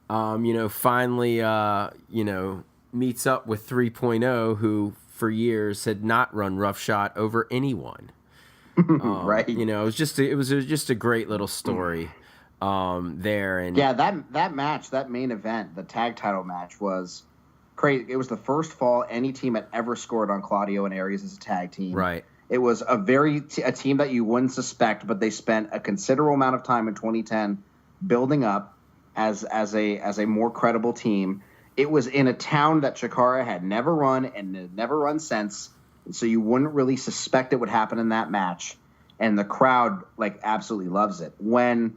you know, finally, you know, meets up with 3.0, who for years had not run roughshod over anyone.
Right.
You know, it was just a great little story there. And
yeah, that match, that main event, the tag title match, was crazy. It was the first fall any team had ever scored on Claudio and Aries as a tag team.
Right.
It was a team that you wouldn't suspect, but they spent a considerable amount of time in 2010 building up as a more credible team. It was in a town that Chikara had never run and had never run since. So you wouldn't really suspect it would happen in that match. And the crowd, like, absolutely loves it. When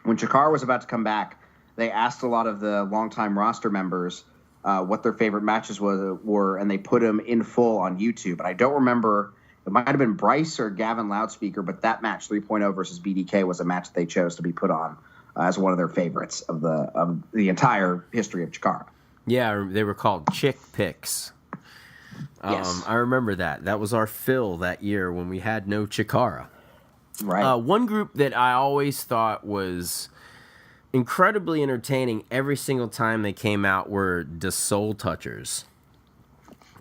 Chikara was about to come back, they asked a lot of the longtime roster members what their favorite matches were, and they put them in full on YouTube. And I don't remember, it might have been Bryce or Gavin Loudspeaker, but that match, 3.0 versus BDK, was a match that they chose to be put on as one of their favorites of the entire history of Chikara.
Yeah, they were called Chick Picks.
Yes.
I remember that. That was our fill that year when we had no CHIKARA.
Right.
One group that I always thought was incredibly entertaining every single time they came out were the Soul Touchers.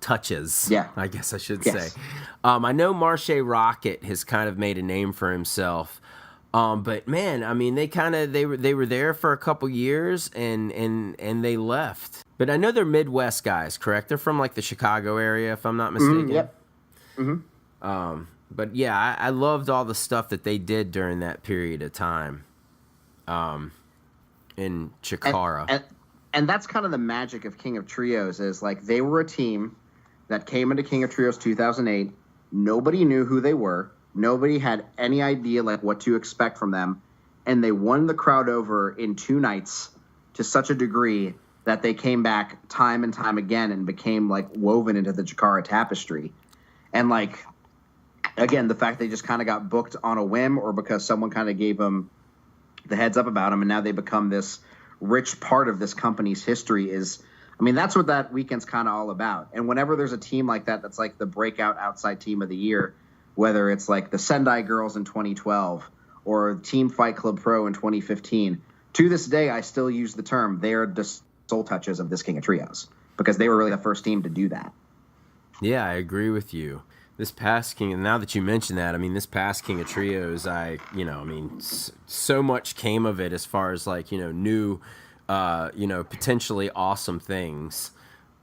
Touches,
Yeah.
I guess I should
Yes.
say. I know Marche Rocket has kind of made a name for himself. But man, I mean, they were there for a couple years and they left. But I know they're Midwest guys, correct? They're from like the Chicago area, if I'm not mistaken.
Yep. Mm-hmm.
But yeah, I loved all the stuff that they did during that period of time. In CHIKARA.
And that's kind of the magic of King of Trios is like they were a team that came into King of Trios 2008. Nobody knew who they were. Nobody had any idea like what to expect from them. And they won the crowd over in 2 nights to such a degree that they came back time and time again and became like woven into the CHIKARA tapestry. And like, again, the fact they just kind of got booked on a whim or because someone kind of gave them the heads up about them and now they become this rich part of this company's history is, I mean, that's what that weekend's kind of all about. And whenever there's a team like that, that's like the breakout outside team of the year, whether it's like the Sendai Girls in 2012 or Team Fight Club Pro in 2015, to this day, I still use the term, they are the soul touches of this King of Trios because they were really the first team to do that.
Yeah, I agree with you. This past King, and now that you mention that, I mean, this past King of Trios, so much came of it as far as like, new, potentially awesome things.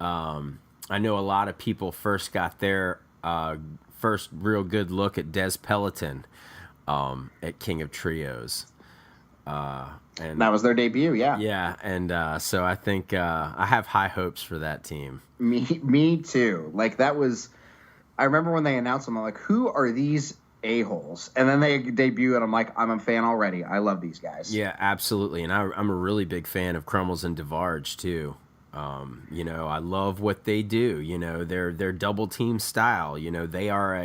I know a lot of people first got their first real good look at Des Peloton at King of Trios. And
that was their debut, yeah.
Yeah, and so I think I have high hopes for that team.
Me too. Like that was, I remember when they announced them, I'm like, who are these a-holes? And then they debut, and I'm like, I'm a fan already. I love these guys.
Yeah, absolutely. And I'm a really big fan of Crumbles and DeVarge too. I love what they do. Their double team style. They are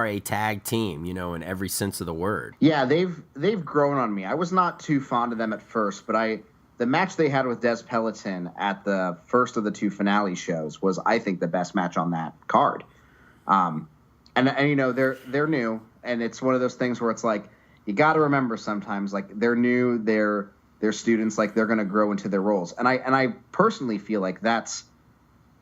a tag team. In every sense of the word.
Yeah, they've grown on me. I was not too fond of them at first, but the match they had with Des Peloton at the first of the 2 finale shows was, I think, the best match on that card. And they're new, and it's one of those things where it's like you got to remember sometimes like they're new, they're students, like they're going to grow into their roles. And I personally feel like that's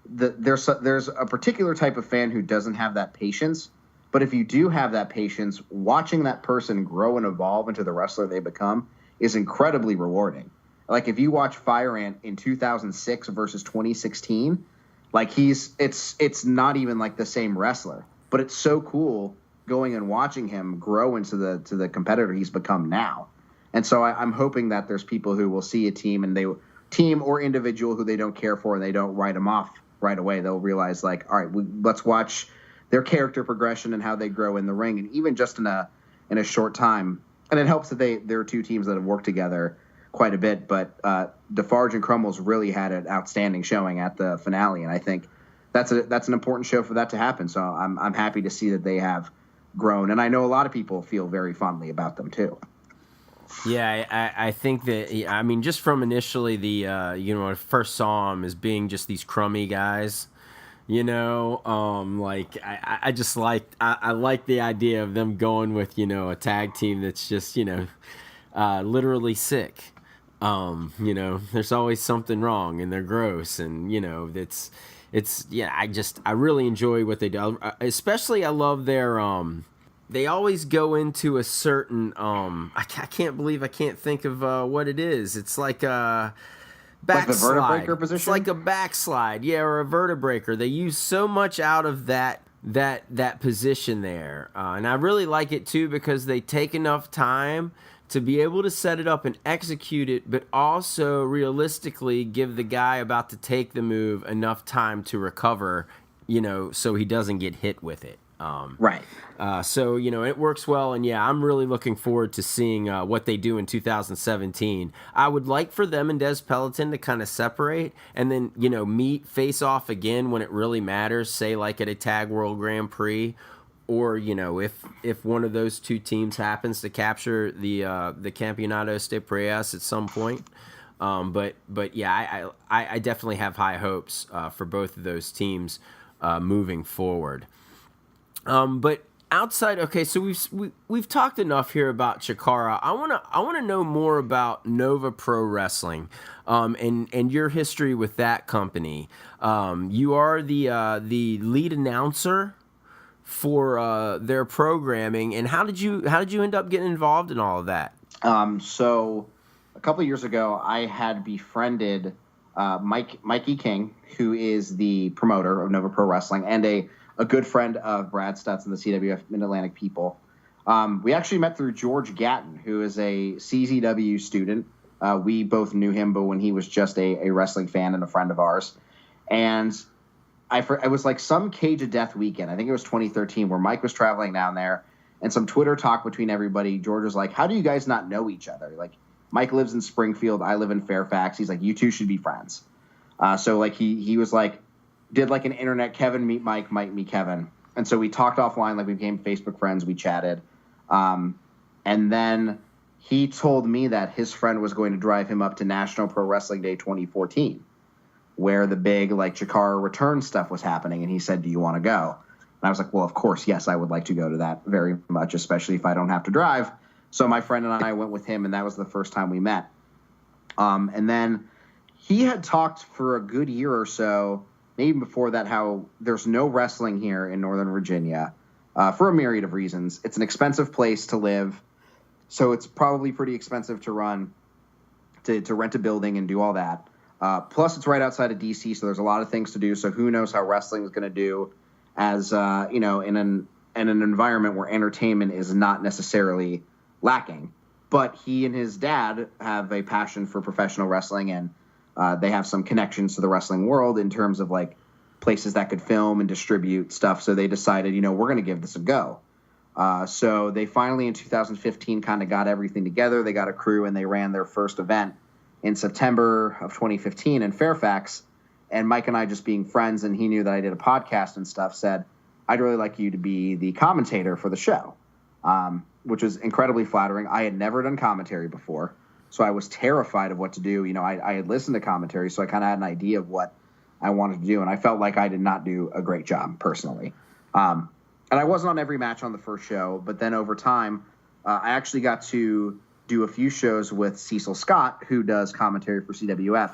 there's a particular type of fan who doesn't have that patience. But if you do have that patience, watching that person grow and evolve into the wrestler they become is incredibly rewarding. Like if you watch Fire Ant in 2006 versus 2016, like it's not even like the same wrestler, but it's so cool going and watching him grow into the competitor he's become now. And so I'm hoping that there's people who will see a team team or individual who they don't care for and they don't write them off right away. They'll realize like, all right, let's watch their character progression and how they grow in the ring, and even just in a short time. And it helps that there are 2 teams that have worked together quite a bit, but DeFarge and Crumbles really had an outstanding showing at the finale, and I think that's an important show for that to happen. So I'm happy to see that they have grown, and I know a lot of people feel very fondly about them too.
Yeah, I think that, I mean, just from initially when I first saw them as being just these crummy guys, like I just I like the idea of them going with, a tag team that's just, literally sick. There's always something wrong and they're gross, and, I really enjoy what they do. Especially I love their, they always go into a certain, I can't believe I can't think of what it is. It's like a backslide.
Like the vertebreaker position?
It's like a backslide, yeah, or a vertebreaker. They use so much out of that position there. And I really like it too because they take enough time to be able to set it up and execute it, but also realistically give the guy about to take the move enough time to recover, so he doesn't get hit with it.
Right.
So, it works well. And yeah, I'm really looking forward to seeing what they do in 2017. I would like for them and Des Peloton to kind of separate and then, meet face off again when it really matters, say like at a Tag World Grand Prix, or, if one of those 2 teams happens to capture the Campeonato de Parejas at some point. But yeah, I definitely have high hopes for both of those teams. moving forward. But outside, okay, so we've talked enough here about Chikara. I wanna know more about Nova Pro Wrestling, and your history with that company. You are the lead announcer for their programming, and how did you end up getting involved in all of that?
So a couple of years ago, I had befriended Mikey King, who is the promoter of Nova Pro Wrestling and a good friend of Brad Stutz and the CWF Mid-Atlantic people. We actually met through George Gatton, who is a CZW student. We both knew him, but when he was just a wrestling fan and a friend of ours. And it was like some Cage of Death weekend. I think it was 2013, where Mike was traveling down there, and some Twitter talk between everybody. George was like, how do you guys not know each other? Like, Mike lives in Springfield. I live in Fairfax. He's like, you two should be friends. So like he was like, did like an internet Kevin meet Mike meet Kevin. And so we talked offline, like we became Facebook friends. We chatted. And then he told me that his friend was going to drive him up to National Pro Wrestling Day 2014, where the big like Chikara return stuff was happening. And he said, do you want to go? And I was like, well, of course, yes, I would like to go to that very much, especially if I don't have to drive. So my friend and I went with him, and that was the first time we met. And then he had talked for a good year or so, maybe before that, how there's no wrestling here in Northern Virginia for a myriad of reasons. It's an expensive place to live, so it's probably pretty expensive to run, to rent a building and do all that. Plus, it's right outside of D.C., so there's a lot of things to do. So who knows how wrestling is going to do as in an environment where entertainment is not necessarily lacking. But he and his dad have a passion for professional wrestling, and they have some connections to the wrestling world in terms of like places that could film and distribute stuff. So they decided, we're going to give this a go. So they finally in 2015 kind of got everything together. They got a crew, and they ran their first event in September of 2015 in Fairfax. And Mike and I, just being friends, and he knew that I did a podcast and stuff, said, I'd really like you to be the commentator for the show, which was incredibly flattering. I had never done commentary before, so I was terrified of what to do. I had listened to commentary, so I kind of had an idea of what I wanted to do, and I felt like I did not do a great job personally. And I wasn't on every match on the first show, but then over time, I actually got to do a few shows with Cecil Scott, who does commentary for CWF.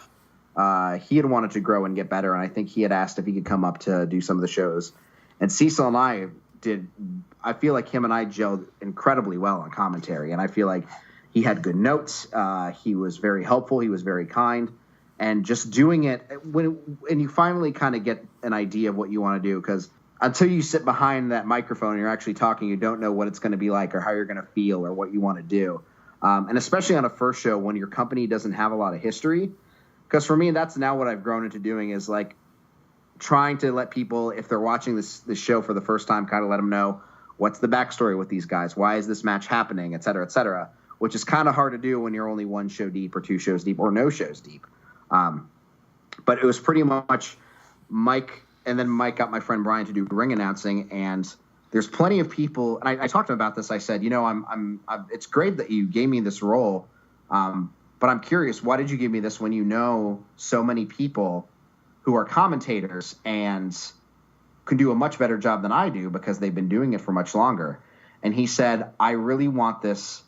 He had wanted to grow and get better, and I think he had asked if he could come up to do some of the shows. And Cecil and I I feel like him and I gelled incredibly well on commentary, and I feel like he had good notes. He was very helpful. He was very kind. And just doing it, and you finally kind of get an idea of what you want to do, because until you sit behind that microphone and you're actually talking, you don't know what it's going to be like or how you're going to feel or what you want to do. And especially on a first show when your company doesn't have a lot of history. Because for me, that's now what I've grown into doing, is like trying to let people, if they're watching this show for the first time, kind of let them know what's the backstory with these guys, why is this match happening, et cetera, which is kind of hard to do when you're only one show deep or two shows deep or no shows deep. But it was pretty much Mike, and then Mike got my friend Brian to do ring announcing, and there's plenty of people, and I talked to him about this. I said, it's great that you gave me this role, but I'm curious, why did you give me this when you know so many people who are commentators and can do a much better job than I do because they've been doing it for much longer? And he said, I really want this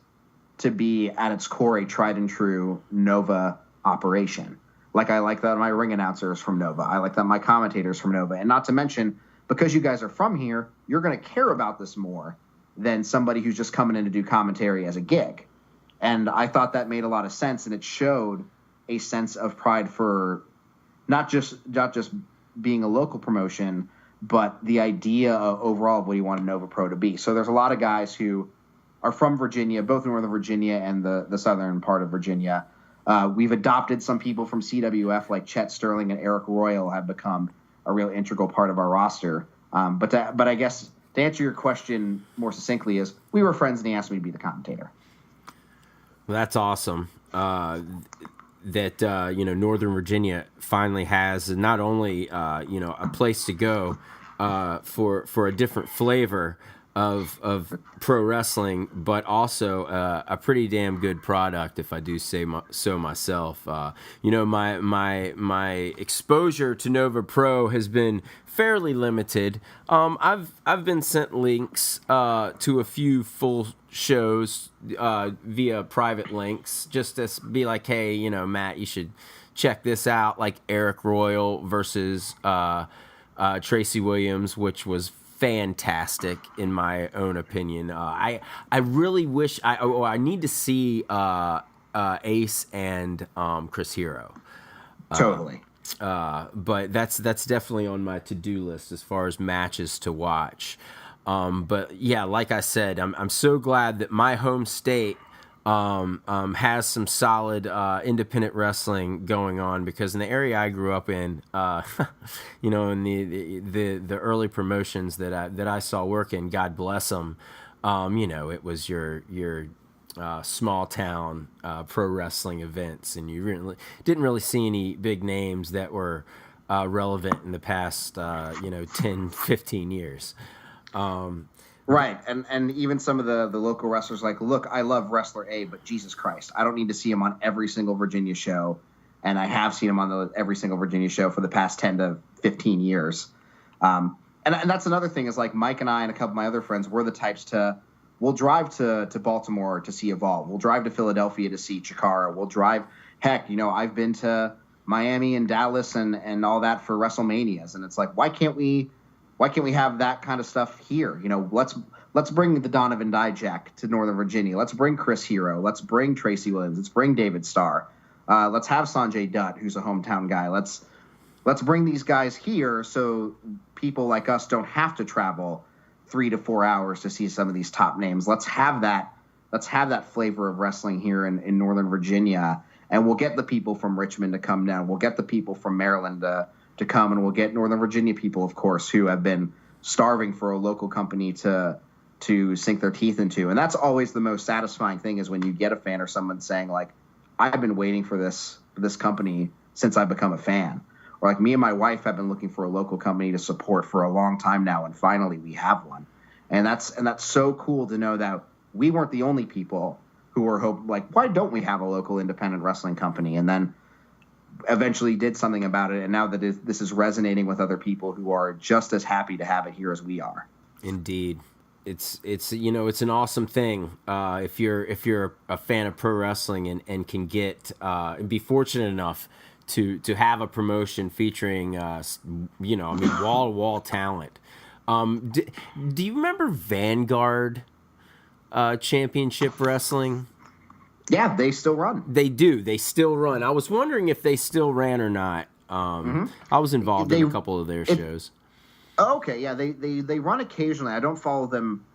to be at its core a tried and true Nova operation. Like, I like that my ring announcer is from Nova. I like that my commentator is from Nova. And not to mention, because you guys are from here, you're going to care about this more than somebody who's just coming in to do commentary as a gig. And I thought that made a lot of sense, and it showed a sense of pride for not just being a local promotion, but the idea of overall of what you want Nova Pro to be. So there's a lot of guys who are from Virginia, both Northern Virginia and the southern part of Virginia. We've adopted some people from CWF, like Chet Sterling and Eric Royal have become a real integral part of our roster. But I guess to answer your question more succinctly is, we were friends and he asked me to be the commentator.
Well, that's awesome. That Northern Virginia finally has not only a place to go for a different flavor, of pro wrestling, but also a pretty damn good product, if I do say so myself. My exposure to Nova Pro has been fairly limited. I've been sent links to a few full shows via private links, just to be like, hey, Matt, you should check this out, like Eric Royal versus Tracy Williams, which was fantastic in my own opinion. I really wish I need to see Ace and Chris Hero.
Totally.
But that's definitely on my to-do list as far as matches to watch. But yeah, like I said, I'm so glad that my home state has some solid independent wrestling going on, because in the area I grew up in, in the early promotions that I saw working, God bless them, it was your small town pro wrestling events, and you didn't really see any big names that were relevant in the past 10, 15 years.
Right, and even some of the local wrestlers, like, look, I love Wrestler A, but Jesus Christ, I don't need to see him on every single Virginia show, and I have seen him on every single Virginia show for the past 10 to 15 years. And that's another thing, is like Mike and I and a couple of my other friends, we're the types we'll drive to Baltimore to see Evolve. We'll drive to Philadelphia to see Chikara. We'll drive, heck, I've been to Miami and Dallas and all that for WrestleManias, and it's like, why can't we have that kind of stuff here? Let's bring the Donovan Dijak to Northern Virginia. Let's bring Chris Hero. Let's bring Tracy Williams. Let's bring David Starr. Let's have Sanjay Dutt, who's a hometown guy. Let's bring these guys here so people like us don't have to travel 3 to 4 hours to see some of these top names. Let's have that flavor of wrestling here in Northern Virginia, and we'll get the people from Richmond to come down. We'll get the people from Maryland to come, and we'll get Northern Virginia people, of course, who have been starving for a local company to sink their teeth into. And that's always the most satisfying thing, is when you get a fan or someone saying, like, I've been waiting for this company since I've become a fan. Or like, me and my wife have been looking for a local company to support for a long time now, and finally we have one. And that's so cool to know that we weren't the only people who were why don't we have a local independent wrestling company? And then eventually did something about it, and now that this is resonating with other people who are just as happy to have it here as we are.
Indeed, it's an awesome thing if you're a fan of pro wrestling and can get and be fortunate enough to have a promotion featuring wall to wall talent. Do you remember Vanguard Championship Wrestling?
Yeah, they still run.
They do. They still run. I was wondering if they still ran or not. I was involved in a couple of their shows.
Okay, yeah, they run occasionally. I don't follow them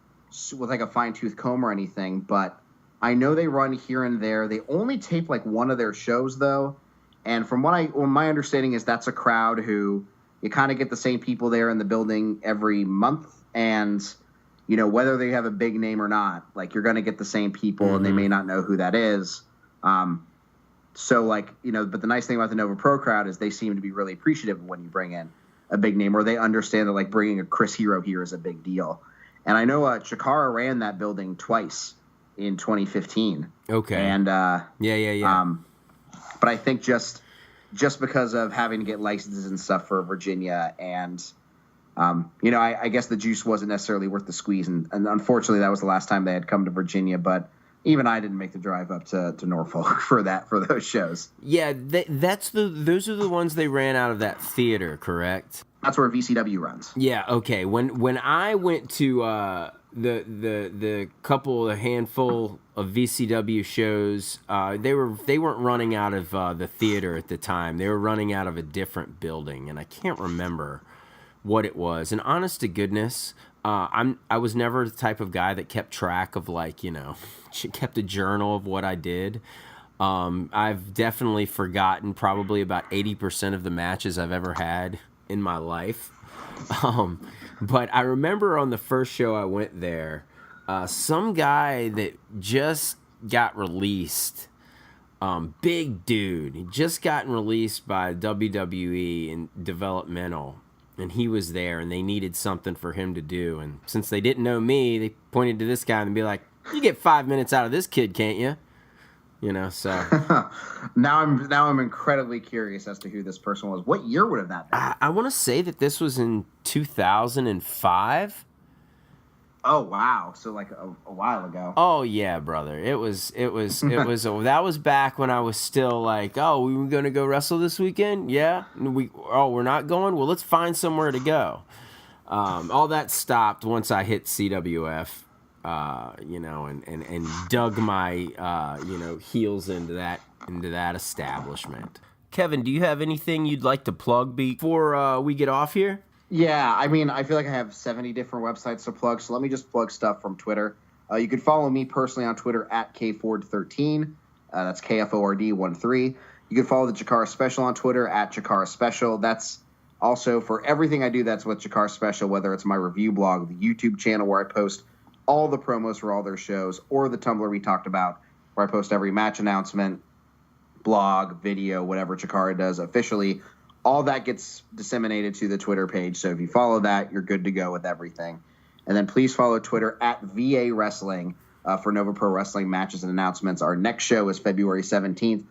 with like a fine-tooth comb or anything, but I know they run here and there. They only tape like one of their shows, though. And from my understanding is that's a crowd who you kind of get the same people there in the building every month, and whether they have a big name or not, like, you're going to get the same people, and they may not know who that is. So but the nice thing about the Nova Pro crowd is they seem to be really appreciative when you bring in a big name, or they understand that, like, bringing a Chris Hero here is a big deal. And I know Chikara ran that building twice in 2015. Okay. And yeah. But I think just because of having to get licenses and stuff for Virginia, and I guess the juice wasn't necessarily worth the squeeze, and unfortunately that was the last time they had come to Virginia. But even I didn't make the drive up to Norfolk for those shows.
Yeah, those are the ones they ran out of that theater, correct?
That's where VCW runs.
Yeah. Okay. When I went to the handful of VCW shows, they weren't running out of the theater at the time. They were running out of a different building, and I can't remember what it was. And honest to goodness, I was never the type of guy that kept track of, kept a journal of what I did. I've definitely forgotten probably about 80% of the matches I've ever had in my life. But I remember on the first show I went there, some guy that just got released, big dude, he just gotten released by WWE in developmental, and he was there, and they needed something for him to do. And since they didn't know me, they pointed to this guy and be like, "You get 5 minutes out of this kid, can't you?" You know, so
now I'm incredibly curious as to who this person was. What year would have that been?
I want to say that this was in 2005.
Oh wow! So like a while ago.
Oh yeah, brother. It was. That was back when I was still like, oh, we were gonna go wrestle this weekend. Yeah. We're not going. Well, let's find somewhere to go. All that stopped once I hit CWF. And dug my heels into that establishment. Kevin, do you have anything you'd like to plug before we get off here?
Yeah, I mean, I feel like I have 70 different websites to plug, so let me just plug stuff from Twitter. You can follow me personally on Twitter at KFord13. That's KFORD13. You can follow the CHIKARA Special on Twitter at CHIKARA Special. That's also for everything I do, that's with CHIKARA Special, whether it's my review blog, the YouTube channel where I post all the promos for all their shows, or the Tumblr we talked about, where I post every match announcement, blog, video, whatever CHIKARA does officially. All that gets disseminated to the Twitter page, so if you follow that, you're good to go with everything. And then please follow Twitter at VA Wrestling for Nova Pro Wrestling matches and announcements. Our next show is February 17th.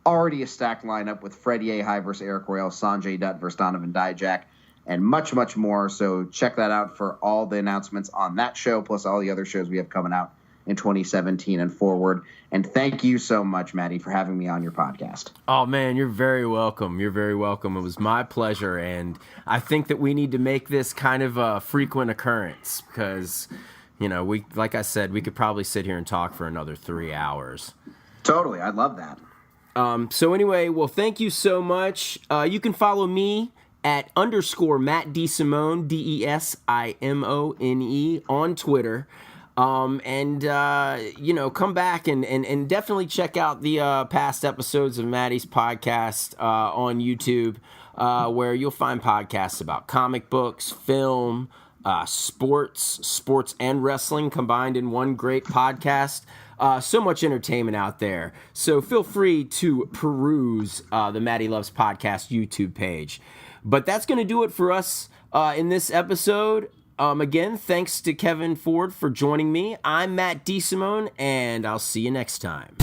Already a stacked lineup with Fred Yehai versus Eric Royale, Sanjay Dutt versus Donovan Dijak, and much, much more. So check that out for all the announcements on that show, plus all the other shows we have coming out in 2017 and forward. And thank you so much, Matty, for having me on your podcast.
Oh, man, you're very welcome. You're very welcome. It was my pleasure, and I think that we need to make this kind of a frequent occurrence because, like I said, we could probably sit here and talk for another 3 hours.
Totally. I'd love that.
So anyway, well, thank you so much. You can follow me at _Matt DeSimone, DeSimone, on Twitter. Come back and definitely check out the past episodes of Matty's podcast on YouTube, where you'll find podcasts about comic books, film, sports and wrestling combined in one great podcast. So much entertainment out there. So feel free to peruse the Matty Loves Podcast YouTube page. But that's going to do it for us in this episode. Again, thanks to Kevin Ford for joining me. I'm Matt DeSimone, and I'll see you next time.